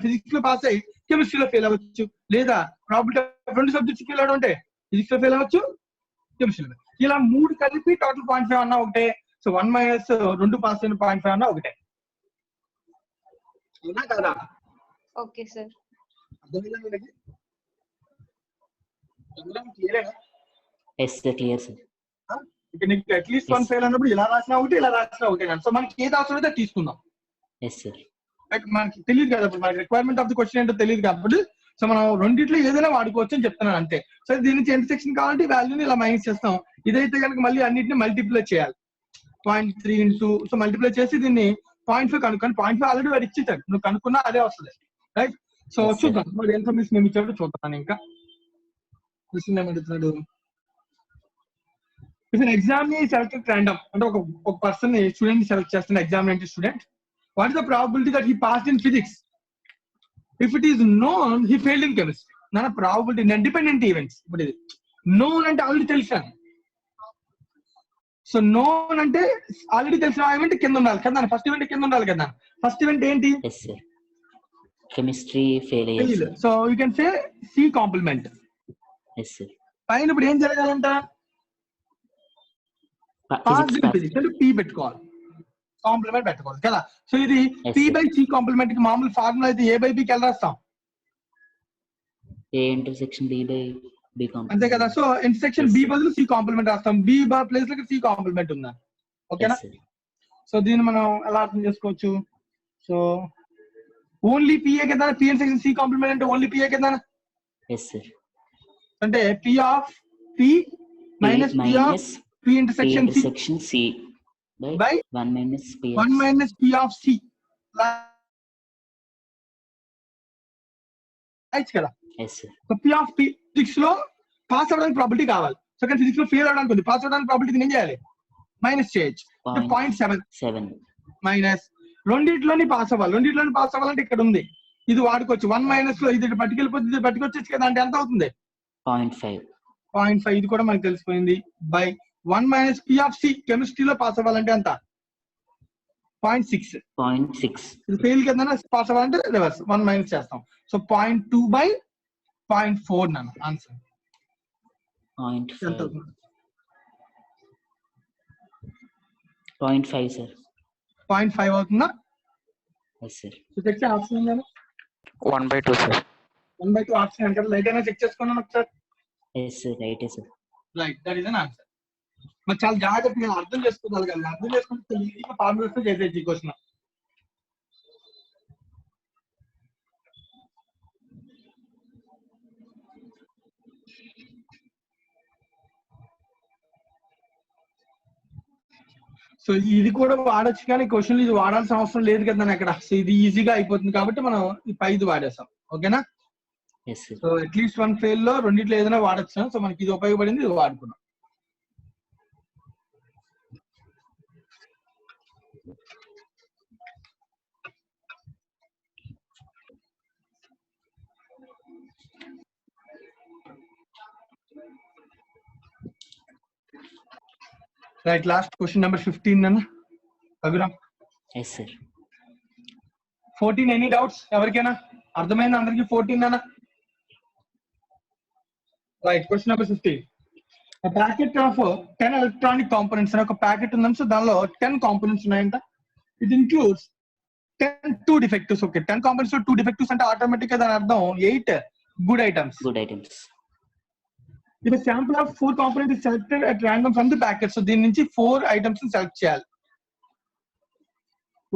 ఫిజిక్స్ లో పాస్ అయ్యి కెమిస్ట్రీలో ఫెయిల్ అవ్వచ్చు, లేదా ప్రాబిలిటీ 2 సబ్జెక్ట్స్ ఫెయిల్ అవడం అంటే ఫిజిక్స్ లో ఫెయిల్ అవ్వచ్చు, కెమిస్ట్రీలో. ఇలా 3 కలిపి టోటల్ 0.5 అన్నా ఒకటే. సో 1 minus 2 పాస్ అయిన 0.5 అన్నా ఒకటే. అవునా కదా? Okay sir. Clear sir. ఇక నీకు అట్లీస్ట్ 1 ఫెయిల్ అన్నప్పుడు ఇలా రాసినా ఒకటి, ఇలా రాసినా ఒకటే. సో మనకి ఏది అవసరం అయితే తీసుకుందాం. Yes sir. మనకి తెలియదు కదా, మనకి రిక్వైర్మెంట్ ఆఫ్ ది క్వశ్చన్ ఏంటో తెలియదు కాబట్టి సో మనం రెండిట్లో ఏదైనా వాడుకోవచ్చు అని చెప్తున్నాను అంతే. సో దీని నుంచి ఇంటర్సెక్షన్ కావాలంటే వాల్యూని ఇలా మైనస్ చేస్తాం. ఇదైతే కనుక మళ్ళీ అన్నింటిని మల్టిప్లై చేయాలి. 0.3 ఇంటూ సో మల్టిప్లై చేసి దీన్ని 0.5 కనుక్కొని 0.5 ఆల్రెడీ వాడు ఇచ్చేసాడు, నువ్వు కనుక్కున్నా అదే వస్తుంది. రైట్? సో చూద్దాం మరి ఇన్ఫర్మేషన్ ఏమి ఇచ్చాడు చూద్దాం. ఇంకా క్వశ్చన్ ఏమి అడుగుతున్నాడు? If an examiner is selected at random, అంటే ఒక పర్సన్ స్టూడెంట్ సెలెక్ట్ చేస్తున్న examination student, what is the probability that he passed in physics? If it is known, he failed in chemistry. Nana probability independent events. But ఇది known అంటే already తెలిసాను. సో known అంటే already తెలిసిన event కింద ఉండాలి కదా, ఫస్ట్ ఈవెంట్ కింద ఉండాలి కదా. ఫస్ట్ ఈవెంట్ ఏంటి? Yes sir. Chemistry fail. So you can say C complement. Yes sir. పైన ఇప్పుడు ఏం జరగాలంట? ఫిజిక్స్ అంటే P పెట్టుకోవాలి, కాంప్లిమెంట్ పెట్టుకోవాలి కదా. సో ఇది P/C కాంప్లిమెంట్ కి మామూలు ఫార్ములా అయితే A/B కి ఎలా రాస్తాం? A intersection B/B కాంప్లిమెంట్ అంతే కదా. సో ఇంటర్సెక్షన్ B బదులు C కాంప్లిమెంట్ రాస్తాం. B ప్లేస్ లో C కాంప్లిమెంట్ ఉందా? ఓకేనా? సో దీన్ని మనం ఎలా అర్థం చేసుకోవచ్చు? సో ఓన్లీ PA కదా, P ఇంటర్సెక్షన్ C కాంప్లిమెంట్ అంటే ఓన్లీ PA కదా. Yes, sir. అంటే P of P minus P of minus P P intersection C intersection C by 1 minus P 1 of minus P of C. Right కదా. Yes, sir. So P of P physics లో pass అవడానికి probability కావాలి. Second physics లో fail అవడానికి ఉంది. Pass అవడానికి probability ఏం చేయాలి? మైనస్ చేయొచ్చు. 0.7 మైనస్ రెండిట్లోని పాస్ అవ్వాలి. రెండిట్లోని పాస్ అవ్వాలంటే ఇక్కడ ఉంది, ఇది వాడుకోవచ్చు. 1 మైనస్ లో ఇది పట్టుకెళ్ళిపోతే ఇది పట్టుకొచ్చేసి కదా, అంటే ఎంత అవుతుంది? 0.5. ఇది కూడా మనకు తెలిసిపోయింది. By 1 minus P of C కెమిస్ట్రీలో పాస్ అవ్వాలంటే ఎంత? 0.6. ఇది ఫెయిల్ కదా, పాస్ అవ్వాలంటే రివర్స్ 1 మైనస్ చేస్తాం. సో 0.2 బై 0.4 నన్ను ఆన్సర్ 0.5 sir. 0.5 అవుతుందా? Yes sir. సో చెక్ చేయ ఆప్షన్ ఉందా? 1/2 sir. 1/2 ఆప్షన్ అంటే లైట్ అయినా చెక్ చేసుకున్నాను ఒకసారి. Yes sir, right sir. Right, that is an answer. మరి చాలా జాగ్రత్తగా అర్థం చేసుకోగలగాలి. అర్థం చేసుకుంటే ఈజీగా ఫార్ములాస్ చేసేది ఈ క్వశ్చన్. సో ఇది కూడా వాడచ్చు, కానీ క్వశ్చన్ ఇది వాడాల్సిన అవసరం లేదు కదా అక్కడ. సో ఇది ఈజీగా అయిపోతుంది కాబట్టి మనం ఈ 5 వాడేస్తాం. ఓకేనా? Yes sir. So at least 1 fail లో రెండిట్లో ఏదైనా వాడచ్చు. సో మనకి ఇది ఉపయోగపడింది, ఇది వాడుకున్నాం. రైట్, లాస్ట్ క్వశ్చన్ నెంబర్ 15 అన్న Raghuram. Yes sir. 14 any doubts ఎవరికైనా? అర్థమైంది అందరికి 14 అన్న? Right, question number 15. Packet of 10 electronic components అనే ఒక ప్యాకెట్ ఉందని. సో దానిలో 10 కాంపోనెంట్స్ ఉన్నాయంట. It includes 2 defectives. Okay, 10 components లో 2 డిఫెక్టివ్స్ అంటే ఆటోమేటిక్ గా దాని అర్థం 8 good items. If a sample of 4 components is selected at random from the packet, so దీని నుంచి 4 items ని సెలెక్ట్ చేయాలి.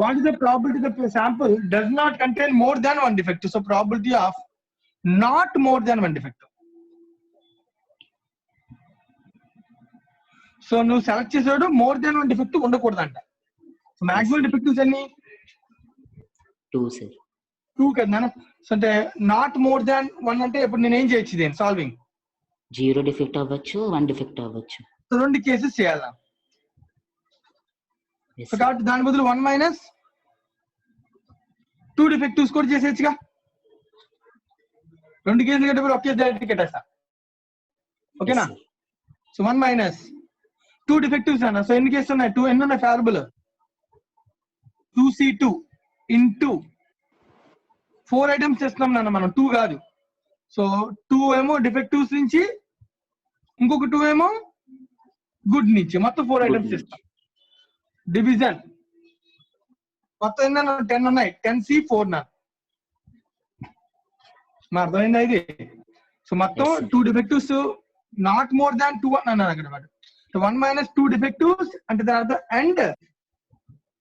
What is the probability that the sample does not contain more than 1 defective? So probability of not more than 1 defective. So నువ్వు select చేసాడు more than 1 defective ఉండకూడదంట. So maximum defectives ఎన్ని? 2 sir. 2 కదా. So అంటే not more than 1 అంటే ఇప్పుడు నేను ఏం చేయొచ్చు దీని సాల్వింగ్? 0 డిఫెక్ట్ అవ్వచ్చు, 1 డిఫెక్ట్ అవ్వచ్చు. సో 2 కేసెస్ చేయాలా? సో కాబట్టి దాని బదులు 1 మైనస్ 2 డిఫెక్టివ్స్ కూడా చేసేయచ్చుగా. 2 కేసులు కట్టేప్పుడు ఒకే డైరెక్ట్ కట్టేస్తా. ఓకేనా? సో 1 మైనస్ 2 డిఫెక్టివ్స్ అన్న. సో ఎన్ని కేసులు ఉన్నాయి? 2. ఎన్ని ఉన్నాయి ఫేవరబుల్? 2C2 ఇంటూ 4 ఐటమ్స్ చేస్తున్నాం నాన్న మనం, 2 కాదు. సో 2 ఏమో డిఫెక్టివ్స్ నుంచి, ఇంకొక 2 ఏమో గుడ్ నుంచి, మొత్తం 4 ఐటమ్స్ చేస్తాం. డివిజన్ మొత్తం ఏంటన్నా 10 ఉన్నాయి. 10C4 నా అర్థమైందా ఇది? సో మొత్తం 2 డిఫెక్టివ్స్ నాట్ మోర్ దాన్ 2 అన్నాను అక్కడ. 1 మైనస్ 2 డిఫెక్టివ్స్ అంటే దాని అర్థం అండ్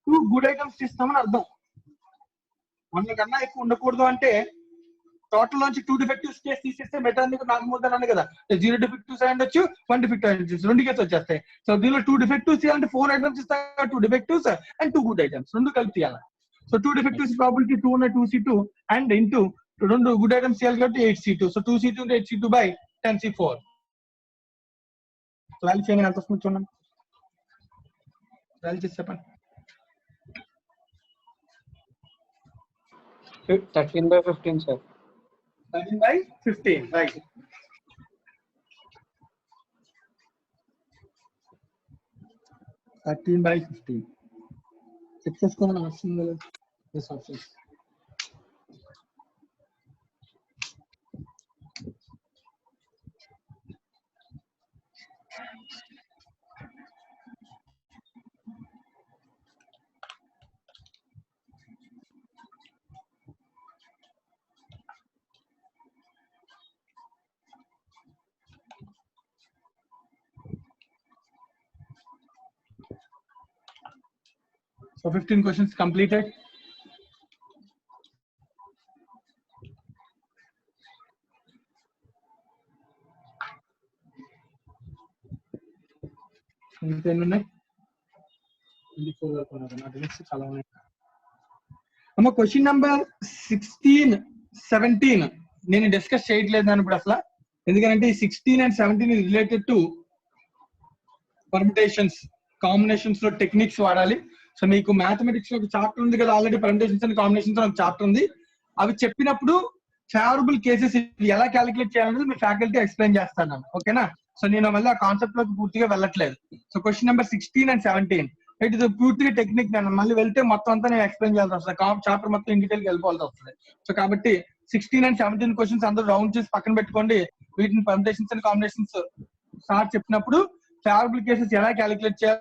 2 గుడ్ ఐటమ్స్ ఇస్తామని అర్థం. 1 కన్నా ఎక్కువ ఉండకూడదు అంటే టోటల్ నుంచి 2 డిఫెక్టివ్స్ కేసు తీసేస్తే బెటర్ నీకు నాట్ మోర్ దాన్ అన్న కదా. 0 డిఫెక్టివ్స్ అయ్యొచ్చు, 1 డిఫెక్టివ్ అయ్యొచ్చు, 2 కేసు వచ్చేస్తాయి. సో దీనిలో 2 డిఫెక్టివ్స్ అంటే 4 ఐటమ్స్ ఇస్తాయి. 2 డిఫెక్టివ్స్ అండ్ 2 గుడ్ ఐటమ్స్ 2 కలిపి తీయాలి. సో 2 డిఫెక్టివ్స్ ప్రాబిలిటీ 2 ఉన్నాయి, 2C2 and into 2 good items చేయాలి కాబట్టి 8C2. So 2C2 into 8C2 by 10C4. Value చేయమని ఎంత వస్తుంది చూడండి. వాల్యూ చేసి చెప్పండి. 13/15 sir. 13/15 right. Thirteen by 15 check చేసుకోమని వస్తుంది. So 15 questions completed. ఇంకా ఎన్ని ఉన్నాయి? 24 వరకు ఉన్నాయి. నాకు తెలిసి చాలా ఉన్నాయి. అమ్మ క్వశ్చన్ నెంబర్ 16, 17 నేను డిస్కస్ చేయట్లేదు దాని ఇప్పుడు అసలు, ఎందుకంటే 16 and 17 related to permutations, combinations లో టెక్నిక్స్ వాడాలి. సో మీకు మ్యాథమెటిక్స్ లో ఒక చాప్టర్ ఉంది కదా ఆల్రెడీ, పర్మిటేషన్స్ అండ్ కాంబినేషన్స్ ఒక చాప్టర్ ఉంది. అవి చెప్పినప్పుడు ఫేవరబుల్ కేసెస్ ఎలా క్యాలిక్యులేట్ చేయాలనేది మీ ఫ్యాకల్టీ ఎక్స్ప్లెయిన్ చేస్తాను, ఓకేనా? సో నేను మళ్ళీ ఆ కాన్సెప్ట్ లోకి పూర్తిగా వెళ్ళట్లేదు. సో క్వశ్చన్ నెంబర్ 16 and 17 ఇది పూర్తిగా టెక్నిక్. నేను మళ్ళీ వెళ్తే మొత్తం అంతా నేను ఎక్స్ప్లెయిన్ చేయాల్సి వస్తుంది, చాప్టర్ మొత్తం ఇన్ డీటెయిల్ వెళ్ళిపోవాల్సి వస్తుంది. సో కాబట్టి 16 and 17 క్వశ్చన్స్ అందరూ రౌండ్ చేసి పక్కన పెట్టుకోండి. వీటిని పర్మిటేషన్స్ అండ్ కాంబినేషన్స్ సార్ చెప్పినప్పుడు ఫేవరబుల్ కేసెస్ ఎలా క్యాలిక్యులేట్ చేయాలి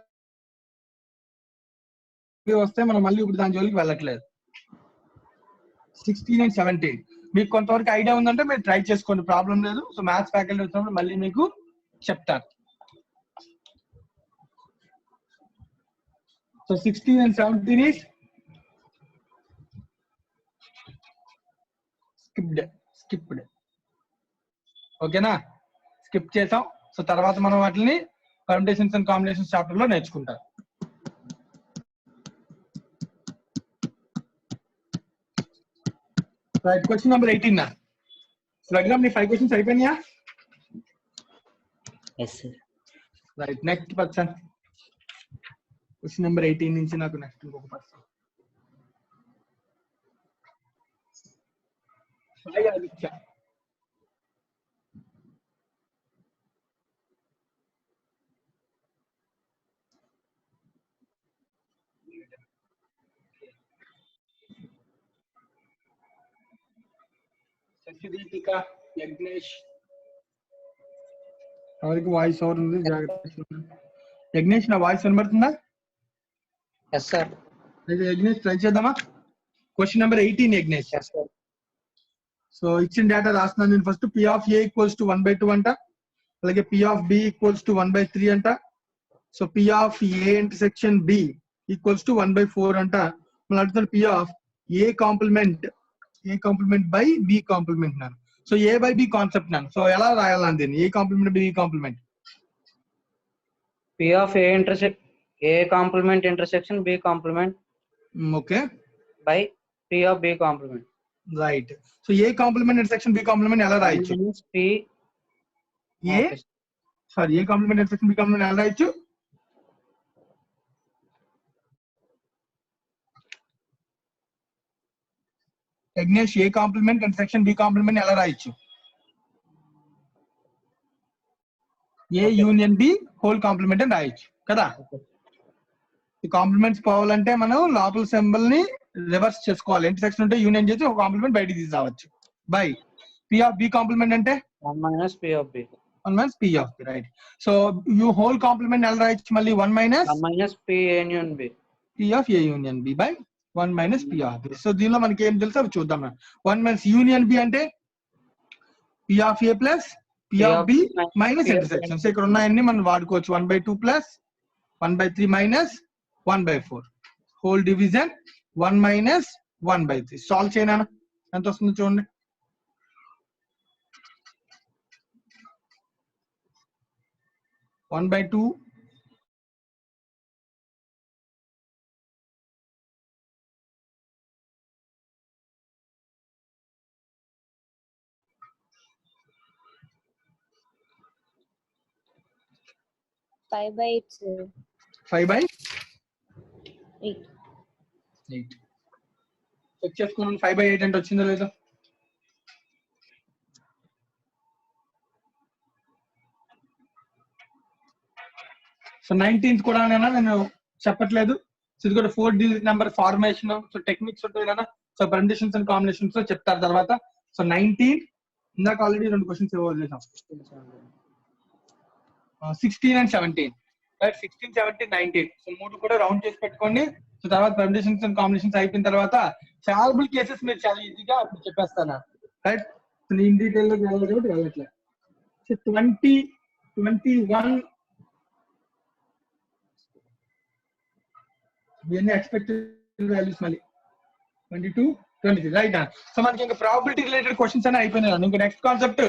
వస్తే మనం మళ్ళీ ఇప్పుడు దాని జోలికి వెళ్ళట్లేదు. 16 and 17 మీకు కొంతవరకు ఐడియా ఉందంటే మీరు ట్రై చేసుకోండి, ప్రాబ్లం లేదు. సో మ్యాథ్స్ ఫ్యాకల్టీ వచ్చినప్పుడు మళ్ళీ మీకు చెప్తారు. So 16 and 17 is skipped. ఓకేనా? స్కిప్ చేసాం. సో తర్వాత మనం వాటిని పర్మిటేషన్స్ అండ్ కాంబినేషన్స్ చాప్టర్ లో నేర్చుకుంటాం. రైట్, క్వశ్చన్ నెంబర్ 18 నా ప్రోగ్రామ్ నీ 5 క్వశ్చన్స్ అయిపోయినాయా? yes sir. Right, next person. Question number 18 నుంచి నాకు నెక్స్ట్ ఇంకొక పర్సన్. సాయి ఆదిత్య. సత్యదీపిక, యజ్ఞేష్. ఎవరికి వాయిస్ ఓవర్ ఉంది, జాగ్రత్త. యజ్ఞేష్ నా వాయిస్ వినబడుతుందా? yes sir. అయితే యజ్ఞేష్ ట్రై చేద్దామా? Question number 18 Yagnesh. yes sir. So ఇచ్చిన డేటా రాస్తున్నాను నేను. First P of A equals to 1/2 అంట, అలాగే P of B equals to 1/3 అంట. So P of A intersection B equals to 1/4 అంట. మళ్ళీ అడుగుతాడు P of A complement by B complement నాను. So A by B concept నాను. So ఎలా రాయాలని దీన్ని? A complement by B complement. P of A complement intersection B complement. Okay. By P of B complement. Right. So A complement intersection B complement ఎలా రాయొచ్చు? P A sorry A complement intersection B complement ఎలా రాయొచ్చు? Yagnesh A complement intersection B complement ఎలా రాయొచ్చు? A union B whole complement అని రాయొచ్చు కదా. ఈ కాంప్లిమెంట్స్ పోవాలంటే మనం లోపల సింబల్ ని రివర్స్ చేసుకోవాలి. ఇంటర్సెక్షన్ ఉంటే యూనియన్ చేసి ఒక కాంప్లిమెంట్ బయటికి తీసుకురావచ్చు. By P of B complement అంటే 1 minus P of B. 1 minus P of B, రైట్. సో యూ హోల్ కాంప్లిమెంట్ ఎలా రాయొచ్చు మళ్ళీ? 1 minus P union B. P of A union B by 1 minus P of B. So దీనిలో మనకి ఏం తెలుసు అవి చూద్దాం. 1 minus union B అంటే P of A plus P of B minus intersection. So ఇక్కడ ఉన్నాయన్ని మనం వాడుకోవచ్చు. 1/2 plus 1/3 minus 1/4 whole division 1 minus 1/3. Solve చేయనా? ఎంత వస్తుందో చూడండి. One by two Five by 8 sir. 5 by 8. Check చేసుకోండి 5 by 8 అంటే వచ్చిందో లేదో. సో 19th కూడా నేను చెప్పట్లేదు. సో ఇది కూడా 4 digit number formation. So techniques ఉంటాయి కదా. సో పర్మిటేషన్స్ అండ్ కాంబినేషన్స్ లో చెప్తారు తర్వాత. సో 19 ఇందాక ఆల్రెడీ 2 క్వశ్చన్స్ వదిలేసాం. 16 and 17 రైట్. 16, 17, 19 సో 3 కూడా రౌండ్ చేసి పెట్టుకోండి. సో తర్వాత పర్మిటేషన్స్ అండ్ కాంబినేషన్స్ అయిపోయిన తర్వాత ఫేవరబుల్ కేసెస్ మీరు చాలా ఈజీగా అప్పుడు చెప్పేస్తాను రైట్. సో నేను డీటెయిల్ లోకి వెళ్ళట్లేదు. సో 20, 21 ఇవన్నీ ఎక్స్పెక్టెడ్ వాల్యూస్. మళ్ళీ 22, 23 రైట్. సో మనకి ఇంకా ప్రాబిలిటీ రిలేటెడ్ క్వశ్చన్స్ అనే అయిపోయినాయి. ఇంకా next concept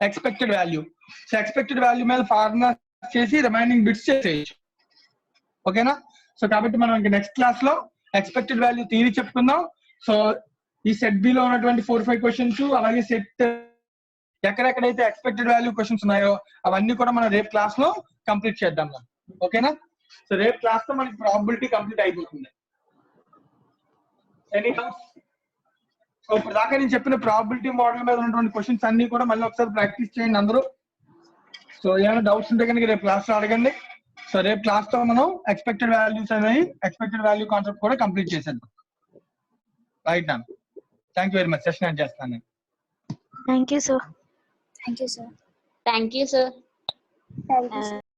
expected value. So expected value మీద ఫార్ములా చేసి రిమైనింగ్ బిట్స్ చేసేయచ్చు. ఓకేనా? సో కాబట్టి మనం ఇంకా నెక్స్ట్ క్లాస్ లో ఎక్స్పెక్టెడ్ వాల్యూ థియరీ చెప్పుకుందాం. సో ఈ సెట్ బి లో ఉన్నటువంటి 4-5 క్వశ్చన్స్, అలాగే సెట్ ఎక్కడెక్కడైతే ఎక్స్పెక్టెడ్ వాల్యూ క్వశ్చన్స్ ఉన్నాయో అవన్నీ కూడా మనం రేపు క్లాస్ లో కంప్లీట్ చేద్దాం. ఓకేనా? సో రేపు క్లాస్ లో మనకి ప్రాబబిలిటీ కంప్లీట్ అయిపోతుంది. Any doubts? సో ఇప్పుడు దాకా నేను చెప్పిన ప్రాబబిలిటీ మోడల్ మీద ఉన్నటువంటి క్వశ్చన్స్ అన్ని కూడా మళ్ళీ ఒకసారి ప్రాక్టీస్ చేయండి అందరూ. సో ఏమైనా డౌట్స్ ఉంటే కనుక రేపు క్లాస్ లో అడగండి. సో రేపు క్లాస్ లో మనం ఎక్స్పెక్టెడ్ వాల్యూస్ అనేవి, ఎక్స్పెక్టెడ్ వాల్యూ కాన్సెప్ట్ కూడా కంప్లీట్ చేసేద్దాం. రైట్ నా? Thank you very much. Session end చేస్తాను నేను. Thank you, sir. Thank you sir. Thank you sir. Thank you, sir.